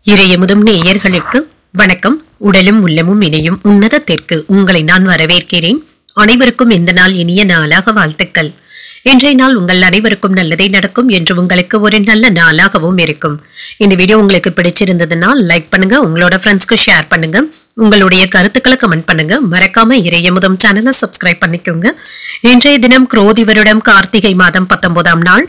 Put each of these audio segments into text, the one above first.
இறையமுதும் நேயர்களுக்கு வணக்கம். உடலும் உள்ளமும் இணையும் உன்னதத்திற்கு உங்களை நான் வரவேற்கிறேன். அனைவருக்கும் இந்த நாள் இனிய நாளாக வாழ்த்துக்கள். இன்றைய நாள் உங்கள் அனைவருக்கும் நல்லதே நடக்கும் என்று உங்களுக்கு ஒரு நல்ல நாளாகவும் இருக்கும். இந்த வீடியோ உங்களுக்கு பிடிச்சிருந்ததுனால் லைக் பண்ணுங்க, உங்களோட ஃப்ரெண்ட்ஸ்க்கு ஷேர் பண்ணுங்க, உங்களுடைய கருத்துக்களை கமெண்ட் பண்ணுங்க. மறக்காம இறையமுதம் சேனலை சப்ஸ்கிரைப் பண்ணிக்கோங்க. இன்றைய தினம் குரோதி வருடம் கார்த்திகை மாதம் 19ஆம் நாள்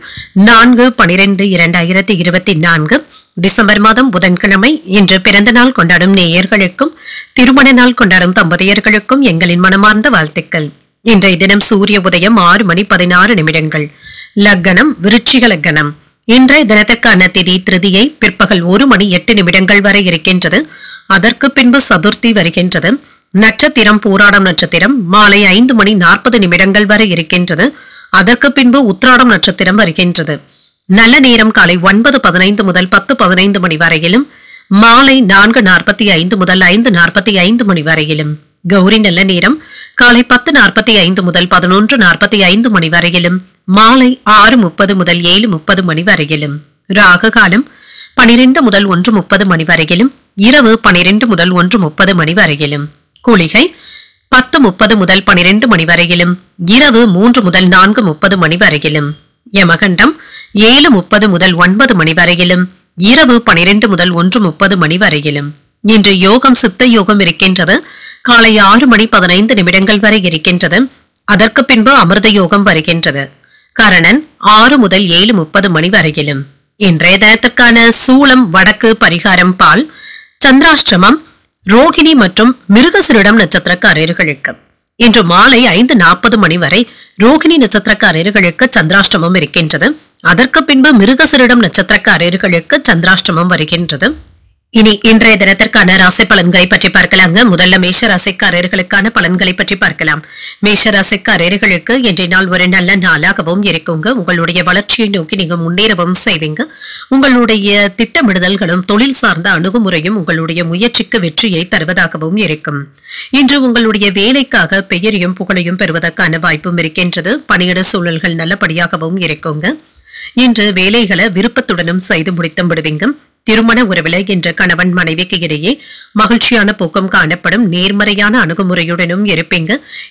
4/12/2024 டிசம்பர் மாதம் புதன்கிழமை. இன்று பிறந்த நாள் கொண்டாடும் நேயர்களுக்கும் திருமண நாள் கொண்டாடும் தம்பதியர்களுக்கும் எங்களின் மனமார்ந்த வாழ்த்துக்கள். இன்றைய தினம் சூரிய உதயம் 6:16 லக்னம் விருச்சிக லக்னம். இன்றைய தினத்திற்கான திதி திருதியை பிற்பகல் 1:08 வரை இருக்கின்றது. அதற்கு பின்பு சதுர்த்தி வருகின்றது. நட்சத்திரம் பூராடம் நட்சத்திரம் மாலை 5:40 வரை இருக்கின்றது. அதற்கு பின்பு உத்திராடம் நட்சத்திரம் வருகின்றது. நல்ல நேரம் காலை 9:15 முதல் 10:15 வரையிலும், மாலை 4:45 முதல் 5:45 வரையிலும். கௌரி நல்ல நேரம் காலை 10:45 முதல் 11:45 வரையிலும், மாலை 6:30 முதல் 7:30 வரையிலும். ராகு காலம் 12 முதல் 1:30 வரையிலும், இரவு 12 முதல் 1:30 வரையிலும். குளிகை 10:30 முதல் 12 வரையிலும், இரவு 3 முதல் 4:30 வரையிலும். யமகண்டம் 7:30 முதல் 9 வரையிலும், இரவு 12 முதல் 1:30 வரையிலும். இன்று யோகம் சித்த யோகம் இருக்கின்றது. காலை 6:15 வரை இருக்கின்றது. அதற்கு பின்பு அமிர்த யோகம் வருகின்றது. கரணன் 6 முதல் 7:30 வரையிலும். இன்றைய தினத்திற்கான சூலம் வடக்கு, பரிகாரம் பால். சந்திராஷ்டிரமம் ரோகிணி மற்றும் மிருகசிரிடம் நட்சத்திரக்காரர்களுக்கு இன்று மாலை 5:40 வரை ரோகிணி நட்சத்திரக்காரர்களுக்கு சந்திராஷ்டிரமம் இருக்கின்றது. அதற்கு பின்பு மிருகசிரிடம் நட்சத்திரக்காரர்களுக்கு சந்திராஷ்டிரமம் வருகின்றது. இனி இன்றைய தினத்திற்கான ராசி பலன்களை பற்றி பார்க்கலாங்க. முதல்ல மேஷ ராசிக்காரர்களுக்கான பலன்களை பற்றி பார்க்கலாம். மேஷ ராசிக்காரர்களுக்கு இன்றைய நாள் ஒரு நல்ல நாளாகவும் இருக்குங்க. உங்களுடைய வளர்ச்சியை நோக்கி நீங்க முன்னேறவும் செய்வீங்க. உங்களுடைய திட்டமிடுதல்களும் தொழில் சார்ந்த அணுகுமுறையும் உங்களுடைய முயற்சிக்கு வெற்றியை தருவதாகவும் இருக்கும். இன்று உங்களுடைய வேலைக்காக பெயரையும் புகழையும் பெறுவதற்கான வாய்ப்பும் இருக்கின்றது. பணியிட சூழல்கள் நல்லபடியாகவும் இருக்குங்க. இன்று வேலைகளை விருப்பத்துடனும் செய்து முடித்து விடுவீங்க. திருமண உறவில என்ற கணவன் மனைவிக்கு இடையே மகிழ்ச்சியான போக்கம் காணப்படும். நேர்மறையான அணுகுமுறையுடனும் இருப்பீங்க.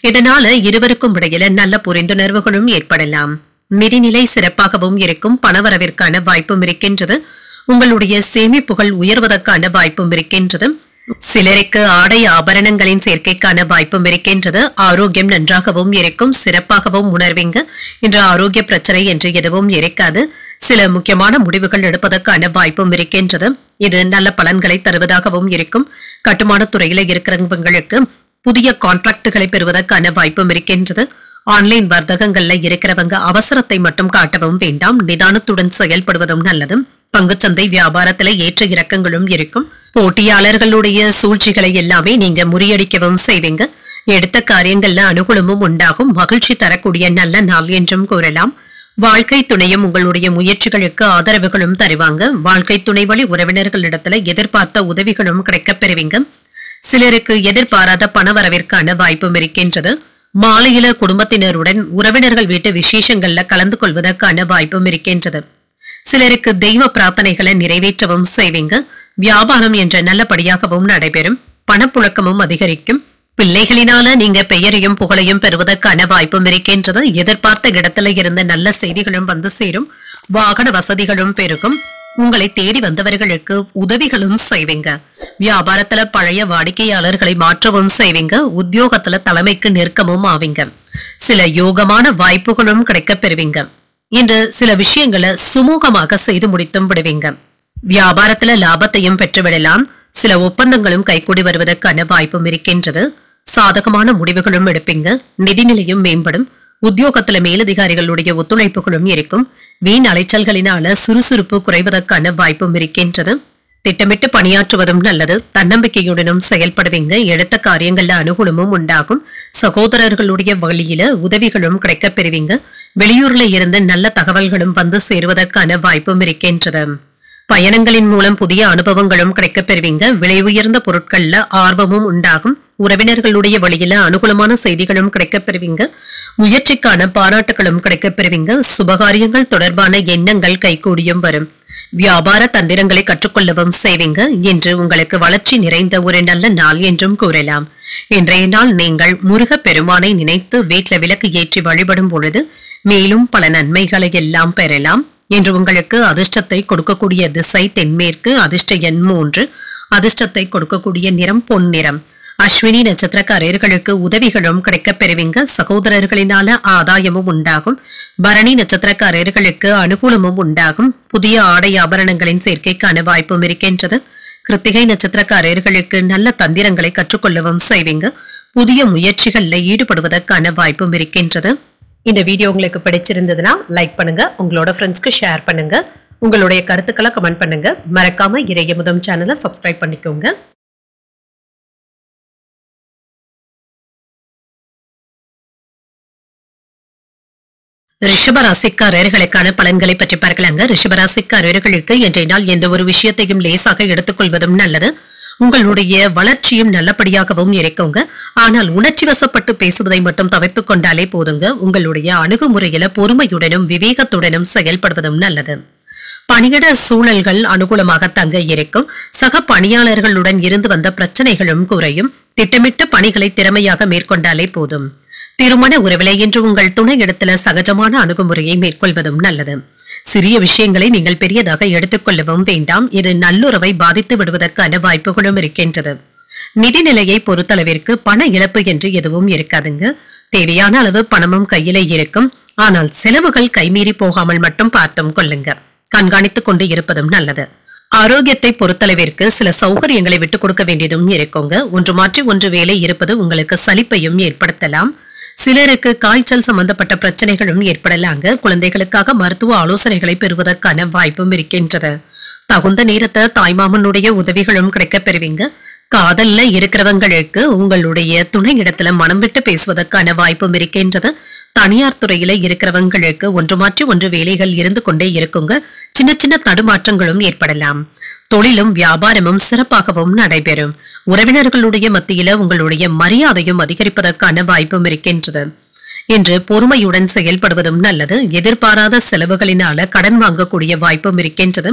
இதனால இருவருக்கும் இடையில நல்ல புரிந்துணர்வுகளும் ஏற்படலாம். நிதிநிலை சிறப்பாகவும் இருக்கும். பணவரவிற்கான வாய்ப்பும் இருக்கின்றது. உங்களுடைய சேமிப்புகள் உயர்வதற்கான வாய்ப்பும் இருக்கின்றது. சிலருக்கு ஆடை ஆபரணங்களின் சேர்க்கைக்கான வாய்ப்பும் இருக்கின்றது. ஆரோக்கியம் நன்றாகவும் இருக்கும். சிறப்பாகவும் உணர்வீங்க. இன்று ஆரோக்கிய பிரச்சனை என்று எதுவும் இருக்காது. சில முக்கியமான முடிவுகள் எடுப்பதற்கான வாய்ப்பும் இருக்கின்றது. இது நல்ல பலன்களை தருவதாகவும் இருக்கும். கட்டுமான துறையில இருக்கிறவங்களுக்கு புதிய கான்ட்ராக்டுகளை பெறுவதற்கான வாய்ப்பும் இருக்கின்றது. ஆன்லைன் வர்த்தகங்கள்ல இருக்கிறவங்க அவசரத்தை மட்டும் காட்டவும் வேண்டாம். நிதானத்துடன் செயல்படுவதும் நல்லது. பங்குச்சந்தை வியாபாரத்துல ஏற்ற இறக்கங்களும் இருக்கும். போட்டியாளர்களுடைய சூழ்ச்சிகளை எல்லாமே நீங்க முறியடிக்கவும் செய்வீங்க. எடுத்த காரியங்கள்ல அனுகூலமும் உண்டாகும். மகிழ்ச்சி தரக்கூடிய நல்ல நாள் என்றும் கூறலாம். வாழ்க்கை துணையும் உங்களுடைய முயற்சிகளுக்கு ஆதரவுகளும் தருவாங்க. வாழ்க்கை துணை வழி உறவினர்களிடத்துல எதிர்பார்த்த உதவிகளும் கிடைக்கப் பெறுவீங்க. சிலருக்கு எதிர்பாராத பணவரவிற்கான வாய்ப்பும் இருக்கின்றது. மாலையில குடும்பத்தினருடன் உறவினர்கள் வீட்டு விசேஷங்கள்ல கலந்து கொள்வதற்கான வாய்ப்பும் இருக்கின்றது. சிலருக்கு தெய்வ பிரார்த்தனைகளை நிறைவேற்றவும் செய்வீங்க. வியாபாரம் என்ற நல்லபடியாகவும் நடைபெறும். பணப்புழக்கமும் அதிகரிக்கும். பிள்ளைகளினால நீங்க பெயரையும் புகழையும் பெறுவதற்கான வாய்ப்பும் இருக்கின்றது. எதிர்பார்த்த இடத்துல இருந்த நல்ல செய்திகளும் வந்து சேரும். வாகன வசதிகளும் பெருகும். உங்களை தேடி வந்தவர்களுக்கு உதவிகளும் செய்வீங்க. வியாபாரத்துல பழைய வாடிக்கையாளர்களை மாற்றவும் செய்வீங்க. உத்தியோகத்துல தலைமைக்கு நெருக்கமும் ஆவீங்க. சில யோகமான வாய்ப்புகளும் கிடைக்கப் பெறுவீங்க. இன்று சில விஷயங்களை சுமூகமாக செய்து முடித்தும் விடுவீங்க. வியாபாரத்துல லாபத்தையும் பெற்றுவிடலாம். சில ஒப்பந்தங்களும் கைகூடி வருவதற்கான வாய்ப்பும் இருக்கின்றது. சாதகமான முடிவுகளும் எடுப்பீங்க. நிதிநிலையும் மேம்படும். உத்தியோகத்துல மேலதிகாரிகளுடைய ஒத்துழைப்புகளும் இருக்கும். வீண் அலைச்சல்களினால சுறுசுறுப்பு குறைவதற்கான வாய்ப்பும் இருக்கின்றது. திட்டமிட்டு பணியாற்றுவதும் நல்லது. தன்னம்பிக்கையுடனும் செயல்படுவீங்க. எடுத்த காரியங்கள்ல அனுகூலமும் உண்டாகும். சகோதரர்களுடைய வழியில உதவிகளும் கிடைக்கப் பெறுவீங்க. வெளியூர்ல இருந்து நல்ல தகவல்களும் வந்து சேருவதற்கான வாய்ப்பும் இருக்கின்றது. பயணங்களின் மூலம் புதிய அனுபவங்களும் கிடைக்கப் பெறுவீங்க. விலை உயர்ந்த பொருட்கள்ல ஆர்வமும் உண்டாகும். உறவினர்களுடைய வழியில அனுகூலமான செய்திகளும் கிடைக்கப் பெறுவீங்க. முயற்சிக்கான பாராட்டுகளும் கிடைக்கப் பெறுவீங்க. சுபகாரியங்கள் தொடர்பான எண்ணங்கள் கைகூடியும் வரும். வியாபார தந்திரங்களை கற்றுக்கொள்ளவும் செய்வீங்க. இன்று உங்களுக்கு வளர்ச்சி நிறைந்த ஒரு நல்ல நாள் என்றும் கூறலாம். இன்றைய நாள் நீங்கள் முருகப் பெருமானை நினைத்து வீட்ல விளக்கு ஏற்றி வழிபடும் பொழுது மேலும் பல நன்மைகளை எல்லாம் பெறலாம். இன்று உங்களுக்கு அதிர்ஷ்டத்தை கொடுக்கக்கூடிய திசை தென்மேற்கு, அதிர்ஷ்ட எண் 3, அதிர்ஷ்டத்தை கொடுக்கக்கூடிய நிறம் பொன்னிறம். அஸ்வினி நட்சத்திரக்காரர்களுக்கு உதவிகளும் கிடைக்கப் பெறுவீங்க. சகோதரர்களினால ஆதாயமும் உண்டாகும். பரணி நட்சத்திரக்காரர்களுக்கு அனுகூலமும் உண்டாகும். புதிய ஆடை ஆபரணங்களின் சேர்க்கைக்கான வாய்ப்பும் இருக்கின்றது. கிருத்திகை நட்சத்திரக்காரர்களுக்கு நல்ல தந்திரங்களை கற்றுக்கொள்ளவும் செய்வீங்க. புதிய முயற்சிகள்ல ஈடுபடுவதற்கான வாய்ப்பும் இருக்கின்றது. இந்த வீடியோ உங்களுக்கு பிடிச்சிருந்ததுன்னா லைக் பண்ணுங்க, உங்களோட ஃப்ரெண்ட்ஸ்க்கு ஷேர் பண்ணுங்க, உங்களுடைய கருத்துக்களை கமெண்ட் பண்ணுங்க. மறக்காம இறையமுதம் சேனலை சப்ஸ்கிரைப் பண்ணிக்கோங்க. ரிஷபராசிக்காரர்களுக்கான பலன்களை பற்றி பார்க்கலாங்க. ரிஷபராசிக்காரர்களுக்கு இன்றைய நாள் எந்த ஒரு விஷயத்தையும் லேசாக எடுத்துக்கொள்வதும் நல்லது. உங்களுடைய வளர்ச்சியும் நல்லபடியாகவும் இருக்குங்க. ஆனால் உணர்ச்சி வசப்பட்டு பேசுவதை மட்டும் தவிர்த்து கொண்டாலே போதுங்க. உங்களுடைய அணுகுமுறையில பொறுமையுடனும் விவேகத்துடனும் செயல்படுவதும் நல்லது. பணியிட சூழல்கள் அனுகூலமாக தங்க இருக்கும். சக பணியாளர்களுடன் இருந்து வந்த பிரச்சனைகளும் குறையும். திட்டமிட்ட பணிகளை திறமையாக மேற்கொண்டாலே போதும். திருமண உறவிலை என்று உங்கள் துணை இடத்துல சகஜமான அணுகுமுறையை மேற்கொள்வதும் நல்லது. சிறிய விஷயங்களை நீங்கள் பெரியதாக எடுத்துக்கொள்ளவும் வேண்டாம். இது நல்லுறவை பாதித்து விடுவதற்கான வாய்ப்புகளும் இருக்கின்றது. நிதிநிலையை பொறுத்தளவிற்கு பண இழப்பு என்று எதுவும் இருக்காதுங்க. தேவையான அளவு பணமும் கையில இருக்கும். ஆனால் செலவுகள் கைமீறி போகாமல் மட்டும் பார்த்தும் கொள்ளுங்க. கண்காணித்துக் கொண்டு இருப்பதும் நல்லது. ஆரோக்கியத்தை பொறுத்தளவிற்கு சில சௌகரியங்களை விட்டுக் கொடுக்க வேண்டியதும் இருக்குங்க. ஒன்று மாற்றி ஒன்று வேலை இருப்பது உங்களுக்கு சலிப்பையும் ஏற்படுத்தலாம். சிலருக்கு காய்ச்சல் சம்பந்தப்பட்ட பிரச்சனைகளும் ஏற்படலாங்க. குழந்தைகளுக்காக மருத்துவ ஆலோசனைகளை பெறுவதற்கான வாய்ப்பும் இருக்கின்றது. தகுந்த நேரத்தை தாய்மாமனுடைய உதவிகளும் கிடைக்கப் பெறுவீங்க. காதல்ல இருக்கிறவங்களுக்கு உங்களுடைய துணை இடத்துல மனம் விட்டு பேசுவதற்கான வாய்ப்பும் இருக்கின்றது. தனியார் துறையில இருக்கிறவங்களுக்கு ஒன்று மாற்றி ஒன்று வேலைகள் இருந்து கொண்டே இருக்குங்க. சின்ன சின்ன தடுமாற்றங்களும் ஏற்படலாம். தொழிலும் வியாபாரமும் சிறப்பாகவும் நடைபெறும். உறவினர்களுடைய மத்தியில உங்களுடைய மரியாதையும் அதிகரிப்பதற்கான வாய்ப்பும் இருக்கின்றது. இன்று பொறுமையுடன் செயல்படுவதும் நல்லது. எதிர்பாராத செலவுகளினால கடன் வாங்கக்கூடிய வாய்ப்பும் இருக்கின்றது.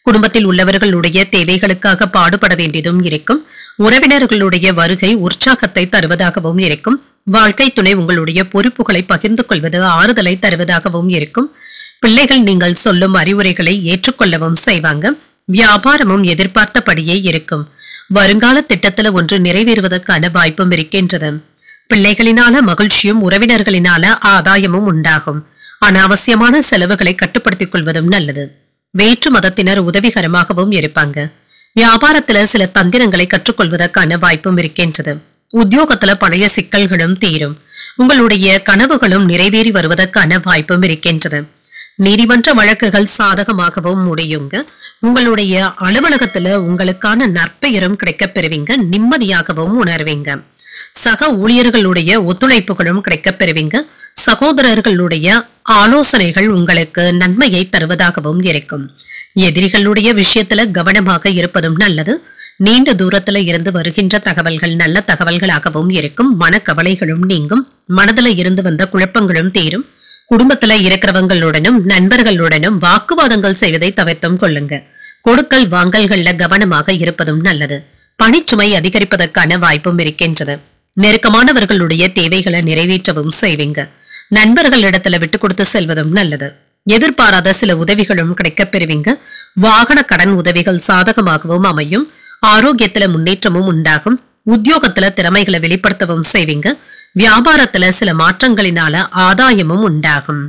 குடும்பத்தில் உள்ளவர்களுடைய தேவைகளுக்காக பாடுபட வேண்டியதும் இருக்கும். உறவினர்களுடைய வருகை உற்சாகத்தை தருவதாகவும் இருக்கும். வாழ்க்கை துணை உங்களுடைய பொறுப்புகளை பகிர்ந்து கொள்வது ஆறுதலை தருவதாகவும் இருக்கும். பிள்ளைகள் நீங்கள் சொல்லும் அறிவுரைகளை ஏற்றுக்கொள்ளவும் செய்வாங்க. வியாபாரமும் எதிர்பார்த்தபடியே இருக்கும். வருங்கால திட்டத்துல ஒன்று நிறைவேறுவதற்கான வாய்ப்பும் இருக்கின்றது. பிள்ளைகளினால மகிழ்ச்சியும் உறவினர்களினால ஆதாயமும் உண்டாகும். அனாவசியமான செலவுகளை கட்டுப்படுத்திக் கொள்வதும் நல்லது. வேற்று மதத்தினர் உதவிகரமாகவும் இருப்பாங்க. வியாபாரத்துல சில தந்திரங்களை கற்றுக்கொள்வதற்கான வாய்ப்பும் இருக்கின்றது. உத்தியோகத்துல பழைய சிக்கல்களும் தீரும். உங்களுடைய கனவுகளும் நிறைவேறி வருவதற்கான வாய்ப்பும் இருக்கின்றது. நீதிமன்ற வழக்குகள் சாதகமாகவும் முடியுங்க. உங்களுடைய அலுவலகத்துல உங்களுக்கான நற்பெயரும் கிடைக்கப் பெறுவீங்க. நிம்மதியாகவும் உணர்வீங்க. சக ஊழியர்களுடைய ஒத்துழைப்புகளும் கிடைக்கப் பெறுவீங்க. சகோதரர்களுடைய ஆலோசனைகள் உங்களுக்கு நன்மையை தருவதாகவும் இருக்கும். எதிரிகளுடைய விஷயத்துல கவனமாக இருப்பதும் நல்லது. நீண்ட தூரத்துல இருந்து வருகின்ற தகவல்கள் நல்ல தகவல்களாகவும் இருக்கும். மனக்கவலைகளும் நீங்கும். மனதுல இருந்து வந்த குழப்பங்களும் தீரும். குடும்பத்துல இருக்கிறவங்களுடனும் நண்பர்களுடனும் வாக்குவாதங்கள் செய்வதை தவிர்த்தும் கொள்ளுங்க. கொடுக்கல் வாங்கல்கள்ல கவனமாக இருப்பதும் நல்லது. பணிச்சுமை அதிகரிப்பதற்கான வாய்ப்பும் இருக்கின்றது. நெருக்கமானவர்களுடைய தேவைகளை நிறைவேற்றவும் செய்வீங்க. நண்பர்களிடத்துல விட்டு கொடுத்து செல்வதும் நல்லது. எதிர்பாராத சில உதவிகளும் கிடைக்கப் பெறுவீங்க. வாகன கடன் உதவிகள் சாதகமாகவும் அமையும். ஆரோக்கியத்துல முன்னேற்றமும் உண்டாகும். உத்தியோகத்துல திறமைகளை வெளிப்படுத்தவும் செய்வீங்க. வியாபாரத்துல சில மாற்றங்களினால ஆதாயமும் உண்டாகும்.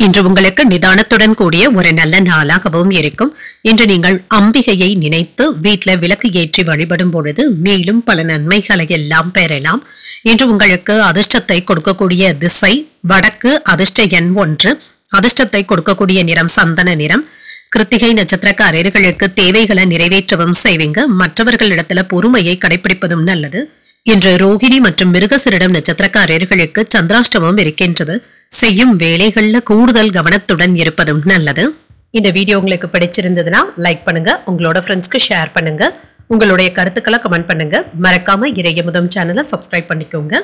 இன்று உங்களுக்கு நிதானத்துடன் கூடிய ஒரு நல்ல நாளாகவும் இருக்கும். இன்று நீங்கள் அம்பிகையை நினைத்து வீட்ல விளக்கு ஏற்றி வழிபடும் பொழுது மேலும் பல நன்மைகளை எல்லாம் பெறலாம். இன்று உங்களுக்கு அதிர்ஷ்டத்தை கொடுக்கக்கூடிய திசை வடக்கு, அதிர்ஷ்ட எண் 1, அதிர்ஷ்டத்தை கொடுக்கக்கூடிய நிறம் சந்தன நிறம். கிருத்திகை நட்சத்திரக்காரர்களுக்கு தேவைகளை நிறைவேற்றவும் செய்வீங்க. மற்றவர்களிடத்துல பொறுமையை கடைபிடிப்பதும் நல்லது. இன்று ரோகிணி மற்றும் மிருகசிரிடம் நட்சத்திரக்காரர்களுக்கு சந்திராஷ்டமம் இருக்கின்றது. செய்யும் வேலைகள்ல கூடுதல் கவனத்துடன் இருப்பதும் நல்லது. இந்த வீடியோ உங்களுக்கு பிடிச்சிருந்ததுன்னா லைக் பண்ணுங்க, உங்களோட ஃப்ரெண்ட்ஸ்க்கு ஷேர் பண்ணுங்க, உங்களுடைய கருத்துக்களை கமெண்ட் பண்ணுங்க. மறக்காம இறையமுதம் சேனலை சப்ஸ்கிரைப் பண்ணிக்கோங்க.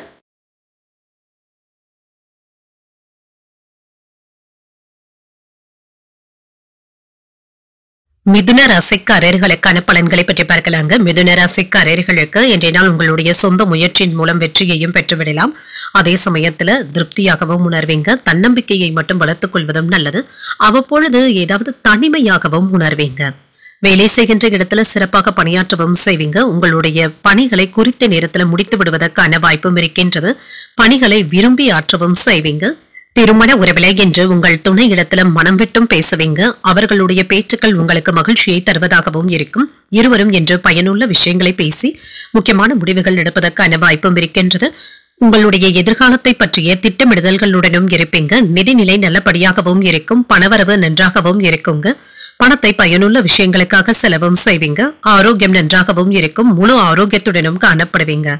மிதுன ராசிக்காரர்களுக்கான பலன்களை பற்றி பார்க்கலாங்க. மிதுன ராசிக்காரர்களுக்கு இன்றைய நாள் உங்களுடைய சொந்த முயற்சியின் மூலம் வெற்றியையும் பெற்றுவிடலாம். அதே சமயத்துல திருப்தியாகவும் உணர்வீங்க. தன்னம்பிக்கையை மட்டும் வளர்த்துக் கொள்வதும் நல்லது. அவ்வப்பொழுது ஏதாவது தனிமையாகவும் உணர்வீங்க. வேலை செய்கின்ற இடத்துல சிறப்பாக பணியாற்றவும் செய்வீங்க. உங்களுடைய பணிகளை குறித்த நேரத்துல முடித்து விடுவதற்கான வாய்ப்பும் இருக்கின்றது. பணிகளை விரும்பி ஆற்றவும் செய்வீங்க. திருமண உறவிலை என்று உங்கள் துணை இடத்துல மனம் விட்டும் பேசுவீங்க. அவர்களுடைய பேச்சுக்கள் உங்களுக்கு மகிழ்ச்சியை தருவதாகவும் இருக்கும். இருவரும் என்று பயனுள்ள விஷயங்களை பேசி முக்கியமான முடிவுகள் எடுப்பதற்கான வாய்ப்பும் இருக்கின்றது. உங்களுடைய எதிர்காலத்தை பற்றிய திட்டமிடுதல்களுடனும் இருப்பீங்க. நிதிநிலை நல்லபடியாகவும் இருக்கும். பணவரவு நன்றாகவும் இருக்குங்க. பணத்தை பயனுள்ள விஷயங்களுக்காக செலவும் செய்வீங்க. ஆரோக்கியம் நன்றாகவும் இருக்கும். முழு ஆரோக்கியத்துடனும் காணப்படுவீங்க.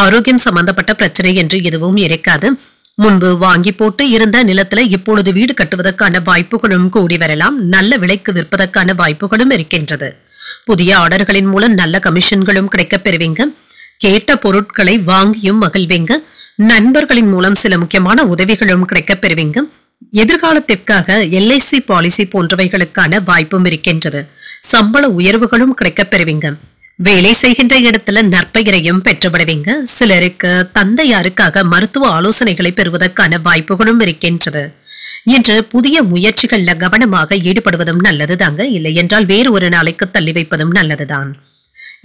ஆரோக்கியம் சம்பந்தப்பட்ட பிரச்சனை என்று எதுவும் இருக்காது. முன்பு வாங்கி போட்டு இருந்த நிலத்துல இப்பொழுது வீடு கட்டுவதற்கான வாய்ப்புகளும் கூடி வரலாம். நல்ல விலைக்கு விற்பதற்கான வாய்ப்புகளும் இருக்கின்றது. புதிய ஆர்டர்களின் மூலம் நல்ல கமிஷன்களும் கிடைக்கப் பெறுவீங்க. கேட்ட பொருட்களை வாங்கியும் மகிழ்வீங்க. நண்பர்களின் மூலம் சில முக்கியமான உதவிகளும் கிடைக்கப் பெறுவீங்க. எதிர்காலத்திற்காக LIC பாலிசி போன்றவைகளுக்கான வாய்ப்பும் இருக்கின்றது. சம்பள உயர்வுகளும் கிடைக்கப் பெறுவீங்க. வேலை செய்கின்ற இடத்துல நற்பெயரையும் பெற்றுவிடுவீங்க. சிலருக்கு தந்தையாருக்காக மருத்துவ ஆலோசனைகளை பெறுவதற்கான வாய்ப்புகளும் இருக்கின்றது. இன்று புதிய முயற்சிகள்ல கவனமாக ஈடுபடுவதும் நல்லதுதாங்க. இல்லை என்றால் வேறு ஒரு நாளைக்கு தள்ளி வைப்பதும் நல்லதுதான்.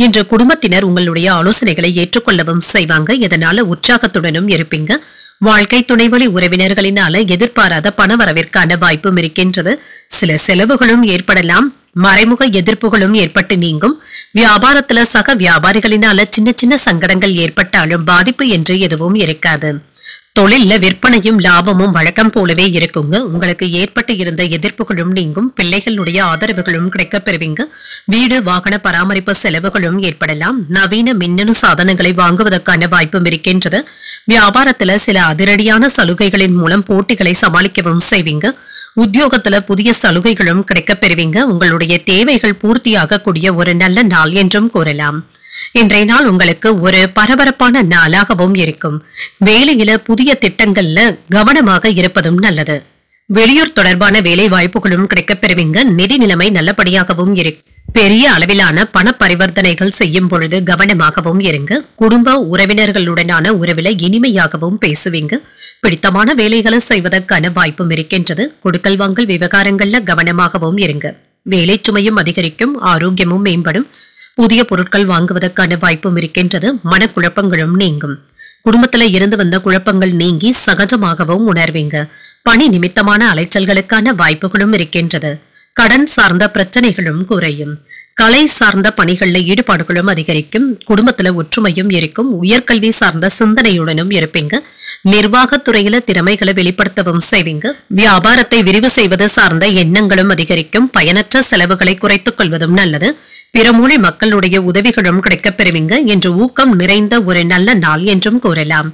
இன்று குடும்பத்தினர் உங்களுடைய ஆலோசனைகளை ஏற்றுக்கொள்ளவும் செய்வாங்க. இதனால உற்சாகத்துடனும் இருப்பீங்க. வாழ்க்கை துணைவழி உறவினர்களினால எதிர்பாராத பண வரவிற்கான வாய்ப்பும் இருக்கின்றது. சில செலவுகளும் ஏற்படலாம். மறைமுக எதிர்ப்புகளும் ஏற்பட்டு நீங்கும். வியாபாரத்துல சக வியாபாரிகளினால சின்ன சின்ன சங்கடங்கள் ஏற்பட்டாலும் பாதிப்பு என்று எதுவும் இருக்காது. தொழில்ல விற்பனையும் லாபமும் வழக்கம் போலவே இருக்குங்க. உங்களுக்கு ஏற்பட்டு இருந்த எதிர்ப்புகளும் நீங்கும். பிள்ளைகளுடைய ஆதரவுகளும் கிடைக்கப் பெறுவீங்க. வீடு வாகன பராமரிப்பு செலவுகளும் ஏற்படலாம். நவீன மின்னணு சாதனங்களை வாங்குவதற்கான வாய்ப்பும் இருக்கின்றது. வியாபாரத்துல சில அதிரடியான சலுகைகளின் மூலம் போட்டிகளை சமாளிக்கவும் செய்வீங்க. உத்தியோகத்துல புதிய சலுகைகளும் கிடைக்கப் பெறுவீங்க. உங்களுடைய தேவைகள் பூர்த்தியாக கூடிய ஒரு நல்ல நாள் என்றும் கூறலாம். இன்றைய நாள் உங்களுக்கு ஒரு பரபரப்பான நாளாகவும் இருக்கும். வேலையில புதிய திட்டங்கள்ல கவனமாக இருப்பதும் நல்லது. வெளியூர் தொடர்பான வேலை வாய்ப்புகளும் கிடைக்கப் பெறுவீங்க. நிதி நிலைமை நல்லபடியாகவும் இருக்கும். பெரிய அளவிலான பண பரிவர்த்தனைகள் செய்யும் பொழுது கவனமாகவும் இருங்க. குடும்ப உறவினர்களுடனான உறவில இனிமையாகவும் பேசுவீங்க. பிடித்தமான வேலைகளை செய்வதற்கான வாய்ப்பும் இருக்கின்றது. கொடுக்கல் வாங்கல் விவகாரங்கள்ல கவனமாகவும் இருங்க. வேலை சுமையும் அதிகரிக்கும். ஆரோக்கியமும் மேம்படும். புதிய பொருட்கள் வாங்குவதற்கான வாய்ப்பும் இருக்கின்றது. மனக்குழப்பங்களும் நீங்கும். குடும்பத்துல இருந்து வந்த குழப்பங்கள் நீங்கி சகஜமாகவும் உணர்வீங்க. பணி நிமித்தமான அலைச்சல்களுக்கான வாய்ப்புகளும் இருக்கின்றது. கடன் சார்ந்த பிரச்சனைகளும் குறையும். கலை சார்ந்த பணிகள்ல ஈடுபாடுகளும் அதிகரிக்கும். குடும்பத்துல ஒற்றுமையும் இருக்கும். உயர்கல்வி சார்ந்த சிந்தனையுடனும் இருப்பீங்க. நிர்வாகத்துறையில திறமைகளை வெளிப்படுத்தவும் செய்வீங்க. வியாபாரத்தை விரிவு செய்வது சார்ந்த எண்ணங்களும் அதிகரிக்கும். பயனற்ற செலவுகளை குறைத்துக் கொள்வதும் நல்லது. பிறமொழி மக்களுடைய உதவிகளும் கிடைக்கப் பெறுவீங்க. என்று ஊக்கம் நிறைந்த ஒரு நல்ல நாள் என்றும் கூறலாம்.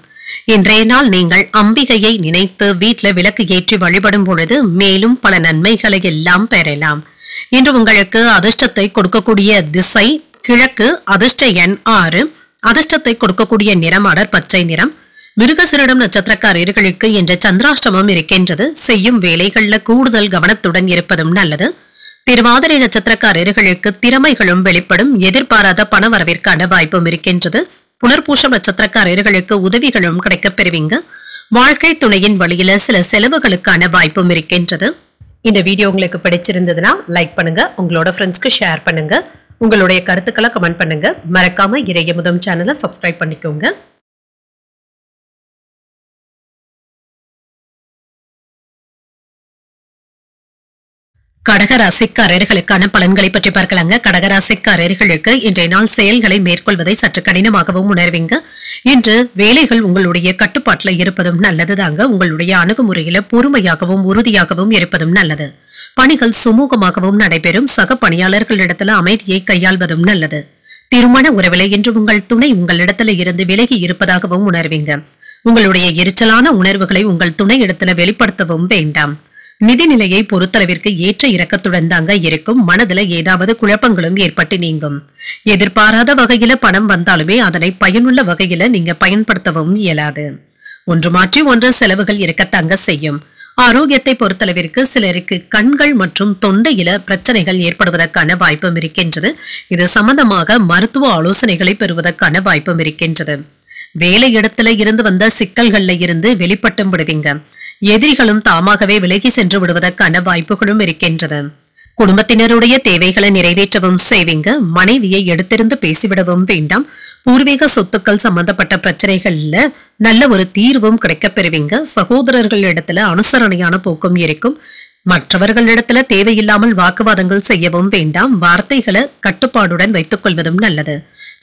இன்றைய நாள் நீங்கள் அம்பிகையை நினைத்து வீட்ல விளக்கு ஏற்றி வழிபடும் பொழுது மேலும் பல நன்மைகளை எல்லாம் பெறலாம். இன்று உங்களுக்கு அதிர்ஷ்டத்தை கொடுக்கக்கூடிய திசை கிழக்கு. அதிர்ஷ்ட எண் 6. அதிர்ஷ்டத்தை கொடுக்கக்கூடிய நிறம் அடர் பச்சை நிறம். மிருகசீரிடம் நட்சத்திரக்காரர்களுக்கு இன்று சந்திராஷ்டமம் இருக்கின்றது. செய்யும் வேலைகள்ல கூடுதல் கவனத்துடன் இருப்பதும் நல்லது. திருவாதிரை நட்சத்திரக்காரர்களுக்கு திறமைகளும் வெளிப்படும். எதிர்பாராத பண வரவிற்கான வாய்ப்பும் இருக்கின்றது. புனர்பூசம் நட்சத்திரக்காரர்களுக்கு உதவிகளும் கிடைக்கப் பெறுவீங்க. வாழ்க்கை துணையின் வழியில சில செலவுகளுக்கான வாய்ப்பும் இருக்கின்றது. இந்த வீடியோ உங்களுக்கு பிடிச்சிருந்ததுன்னா லைக் பண்ணுங்க. உங்களோட ஃப்ரெண்ட்ஸ்க்கு ஷேர் பண்ணுங்க. உங்களுடைய கருத்துக்களை கமெண்ட் பண்ணுங்க. மறக்காம இறையமுதம் சேனலை சப்ஸ்கிரைப் பண்ணிக்கோங்க. கடகராசிக்காரர்களுக்கான பலன்களை பற்றி பார்க்கலாங்க. கடகராசிக்காரர்களுக்கு இன்றைய நாள் செயல்களை மேற்கொள்வதை சற்று கடினமாகவும் உணர்வீங்க. இன்று வேலைகள் உங்களுடைய கட்டுப்பாட்டுல இருப்பதும் நல்லதுதாங்க. உங்களுடைய அணுகுமுறையில பொறுமையாகவும் உறுதியாகவும் இருப்பதும் நல்லது. பணிகள் சுமூகமாகவும் நடைபெறும். சக பணியாளர்களிடத்துல அமைதியை கையாள்வதும் நல்லது. திருமண உறவிலை என்று உங்கள் துணை உங்களிடத்துல இருந்து விலகி இருப்பதாகவும் உணர்வீங்க. உங்களுடைய எரிச்சலான உணர்வுகளை உங்கள் துணை இடத்துல வெளிப்படுத்தவும் வேண்டாம். நிதிநிலையை பொறுத்தளவிற்கு ஏற்ற இறக்கத்துடன் தாங்க இருக்கும். மனதுல ஏதாவது குழப்பங்களும் ஏற்பட்டு நீங்கும். எதிர்பாராத வகையில பணம் வந்தாலுமே அதனை பயனுள்ள வகையில நீங்க பயன்படுத்தவும் இயலாது. ஒன்று மாற்றி ஒன்று செலவுகள் இருக்கத்தாங்க செய்யும். ஆரோக்கியத்தை பொறுத்தளவிற்கு சிலருக்கு கண்கள் மற்றும் தொண்டையில பிரச்சனைகள் ஏற்படுவதற்கான வாய்ப்பும் இருக்கின்றது. இது சம்பந்தமாக மருத்துவ ஆலோசனைகளை பெறுவதற்கான வாய்ப்பும் இருக்கின்றது. வேலை இடத்துல இருந்து வந்த சிக்கல்கள்ல இருந்து வெளிப்பட்டும் விடுவீங்க. எதிரிகளும் தாமாகவே விலகி சென்று விடுவதற்கான வாய்ப்புகளும் இருக்கின்றது. குடும்பத்தினருடைய தேவைகளை நிறைவேற்றவும் செய்வீங்க. மனைவியை எடுத்திருந்து பேசிவிடவும் வேண்டாம். பூர்வீக சொத்துக்கள் சம்பந்தப்பட்ட பிரச்சனைகள்ல நல்ல ஒரு தீர்வும் கிடைக்கப் பெறுவீங்க. சகோதரர்களிடத்துல அனுசரணையான போக்கும் இருக்கும். மற்றவர்களிடத்துல தேவையில்லாமல் வாக்குவாதங்கள் செய்யவும் வேண்டாம். வார்த்தைகளை கட்டுப்பாடுடன் வைத்துக் கொள்வதும் நல்லது.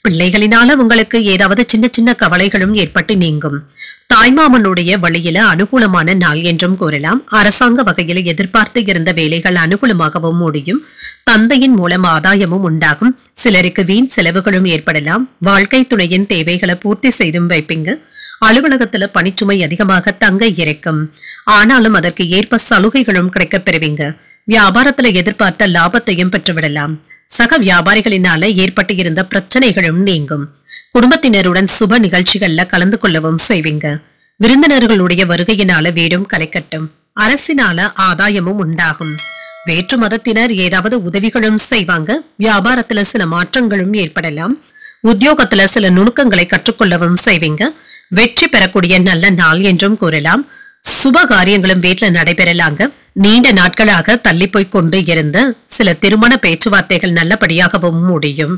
பிள்ளைகளினால உங்களுக்கு ஏதாவது சின்ன சின்ன கவலைகளும் ஏற்பட்டு நீங்கும். தாய்மாமனுடைய வழியில அனுகூலமான நாள் என்றும் கூறலாம். அரசாங்க வகையில எதிர்பார்த்து இருந்த வேலைகள் அனுகூலமாகவும் முடியும். தந்தையின் மூலம் ஆதாயமும் உண்டாகும். சிலருக்கு வீண் செலவுகளும் ஏற்படலாம். வாழ்க்கை துணையின் தேவைகளை பூர்த்தி செய்தும் வைப்பீங்க. அலுவலகத்துல பணிச்சுமை அதிகமாக தங்க இருக்கும். ஆனாலும் அதற்கு ஏற்ப சலுகைகளும் கிடைக்கப் பெறுவீங்க. வியாபாரத்துல எதிர்பார்த்த லாபத்தையும் பெற்றுவிடலாம். சக வியாபாரிகளினால ஏற்பட்டு இருந்த பிரச்சனைகளும் நீங்கும். குடும்பத்தினருடன் சுப நிகழ்ச்சிகள்ல கலந்து கொள்ளவும் செய்வீங்க. விருந்தினர்களுடைய வருகையினால வீடும் கலைக்கட்டும். அரசினால ஆதாயமும் உண்டாகும். வேற்று மதத்தினர் ஏதாவது உதவிகளும் செய்வாங்க. வியாபாரத்துல சில மாற்றங்களும் ஏற்படலாம். உத்தியோகத்துல சில நுணுக்கங்களை கற்றுக்கொள்ளவும் செய்வீங்க. வெற்றி பெறக்கூடிய நல்ல நாள் என்றும் கூறலாம். சுப காரியங்களும் வீட்டுல நடைபெறலாங்க. நீண்ட நாட்களாக தள்ளி போய் கொண்டு இருந்த சில திருமண பேச்சுவார்த்தைகள் நல்லபடியாகவும் முடியும்.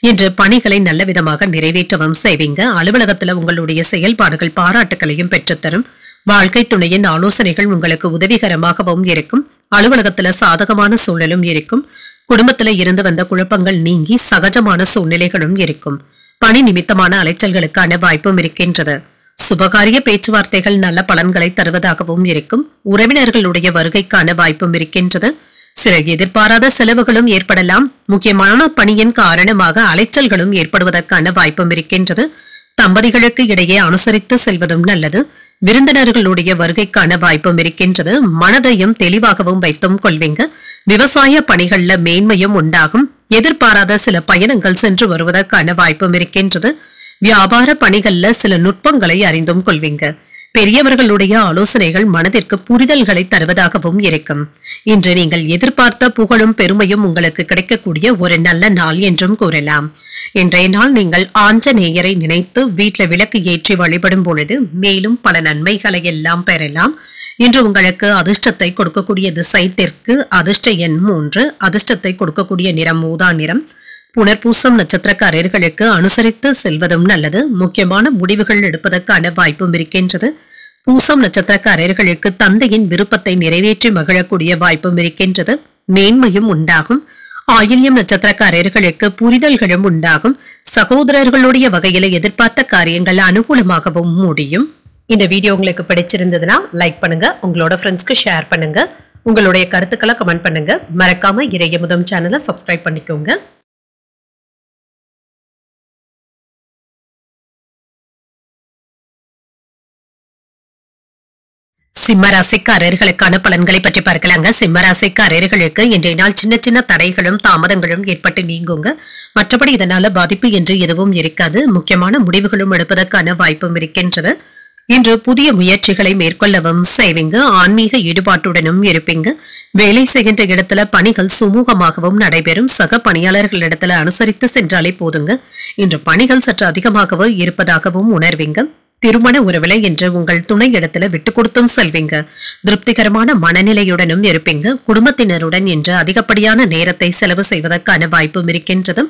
இன்று பணிகளை நல்ல விதமாக நிறைவேற்றவும் செய்வீங்க. அலுவலகத்துல உங்களுடைய செயல்பாடுகள் பாராட்டுகளையும் பெற்றுத்தரும். வாழ்க்கை துணையின் ஆலோசனைகள் உங்களுக்கு உதவிகரமாகவும் இருக்கும். அலுவலகத்துல சாதகமான சூழலும் இருக்கும். குடும்பத்துல இருந்து வந்த குழப்பங்கள் நீங்கி சகஜமான சூழ்நிலைகளும் இருக்கும். பணி நிமித்தமான அலைச்சல்களுக்கான வாய்ப்பும் இருக்கின்றது. சுபகாரிய பேச்சுவார்த்தைகள் நல்ல பலன்களை தருவதாகவும் இருக்கும். உறவினர்களுடைய வருகைக்கான வாய்ப்பும் இருக்கின்றது. சில எதிர்பாராத செலவுகளும் ஏற்படலாம். முக்கியமான பணியின் காரணமாக அலைச்சல்களும் ஏற்படுவதற்கான வாய்ப்பும் இருக்கின்றது. தம்பதிகளுக்கு இடையே அனுசரித்து செல்வதும் நல்லது. விருந்தினர்களுடைய வருகைக்கான வாய்ப்பும் இருக்கின்றது. மனதையும் தெளிவாகவும் வைத்தும் கொள்வீங்க. விவசாய பணிகள்ல மேன்மையும் உண்டாகும். எதிர்பாராத சில பயணங்கள் சென்று வருவதற்கான வாய்ப்பும் இருக்கின்றது. வியாபார பணிகள்ல சில நுட்பங்களை அறிந்தும் கொள்வீங்க. பெரியவர்களுடைய ஆலோசனைகள் மனதிற்கு புரிதல்களை தருவதாகவும் இருக்கும். இன்று நீங்கள் எதிர்பார்த்த புகழும் பெருமையும் உங்களுக்கு கிடைக்கக்கூடிய ஒரு நல்ல நாள் என்றும் கூறலாம். இன்றைய நாள் நீங்கள் ஆஞ்சநேயரை நினைத்து வீட்டுல விளக்கு ஏற்றி வழிபடும் பொழுது மேலும் பல நன்மைகளை எல்லாம் பெறலாம். இன்று உங்களுக்கு அதிர்ஷ்டத்தை கொடுக்கக்கூடிய திசை தெற்கு. அதிர்ஷ்ட எண் 3. அதிர்ஷ்டத்தை கொடுக்கக்கூடிய நிறம் ஊதா நிறம். புனர்பூசம் நட்சத்திரக்காரர்களுக்கு அனுசரித்து செல்வதும் நல்லது. முக்கியமான முடிவுகள் எடுப்பதற்கான வாய்ப்பும் இருக்கின்றது. பூசம் நட்சத்திரக்காரர்களுக்கு தந்தையின் விருப்பத்தை நிறைவேற்றி மகிழக்கூடிய வாய்ப்பும் இருக்கின்றது. மேன்மையும் உண்டாகும். ஆயில்யம் நட்சத்திரக்காரர்களுக்கு புரிதல்களும் உண்டாகும். சகோதரர்களுடைய வகையில எதிர்பார்த்த காரியங்கள் அனுகூலமாகவும் முடியும். இந்த வீடியோ உங்களுக்கு பிடிச்சிருந்ததுன்னா லைக் பண்ணுங்க. உங்களோட ஃப்ரெண்ட்ஸ்க்கு ஷேர் பண்ணுங்க. உங்களுடைய கருத்துக்களை கமெண்ட் பண்ணுங்க. மறக்காம இறையமுதம் சேனலை சப்ஸ்கிரைப் பண்ணிக்கோங்க. சிம்மராசிக்காரர்களுக்கான பலன்களை பற்றி பார்க்கலாங்க. சிம்மராசிக்காரர்களுக்கு இன்றைய நாள் சின்ன சின்ன தடைகளும் தாமதங்களும் ஏற்பட்டு நீங்குங்க. மற்றபடி இதனால பாதிப்பு என்று எதுவும் இருக்காது. முக்கியமான முடிவுகளும் எடுப்பதற்கான வாய்ப்பும் இருக்கின்றது. இன்று புதிய முயற்சிகளை மேற்கொள்ளவும் செய்வீங்க. ஆன்மீக ஈடுபாட்டுடனும் இருப்பீங்க. வேலை செய்கின்ற இடத்துல பணிகள் சுமூகமாகவும் நடைபெறும். சக பணியாளர்களிடத்துல அனுசரித்து சென்றாலே போதுங்க. இன்று பணிகள் சற்று அதிகமாகவே இருப்பதாகவும் உணர்வீங்க. திருமண உறவில என்று உங்கள் துணை இடத்துல விட்டு கொடுத்தும் செல்வீங்க. திருப்திகரமான மனநிலையுடனும் இருப்பீங்க. குடும்பத்தினருடன் இன்று அதிகப்படியான நேரத்தை செலவு செய்வதற்கான வாய்ப்பும் இருக்கின்றது.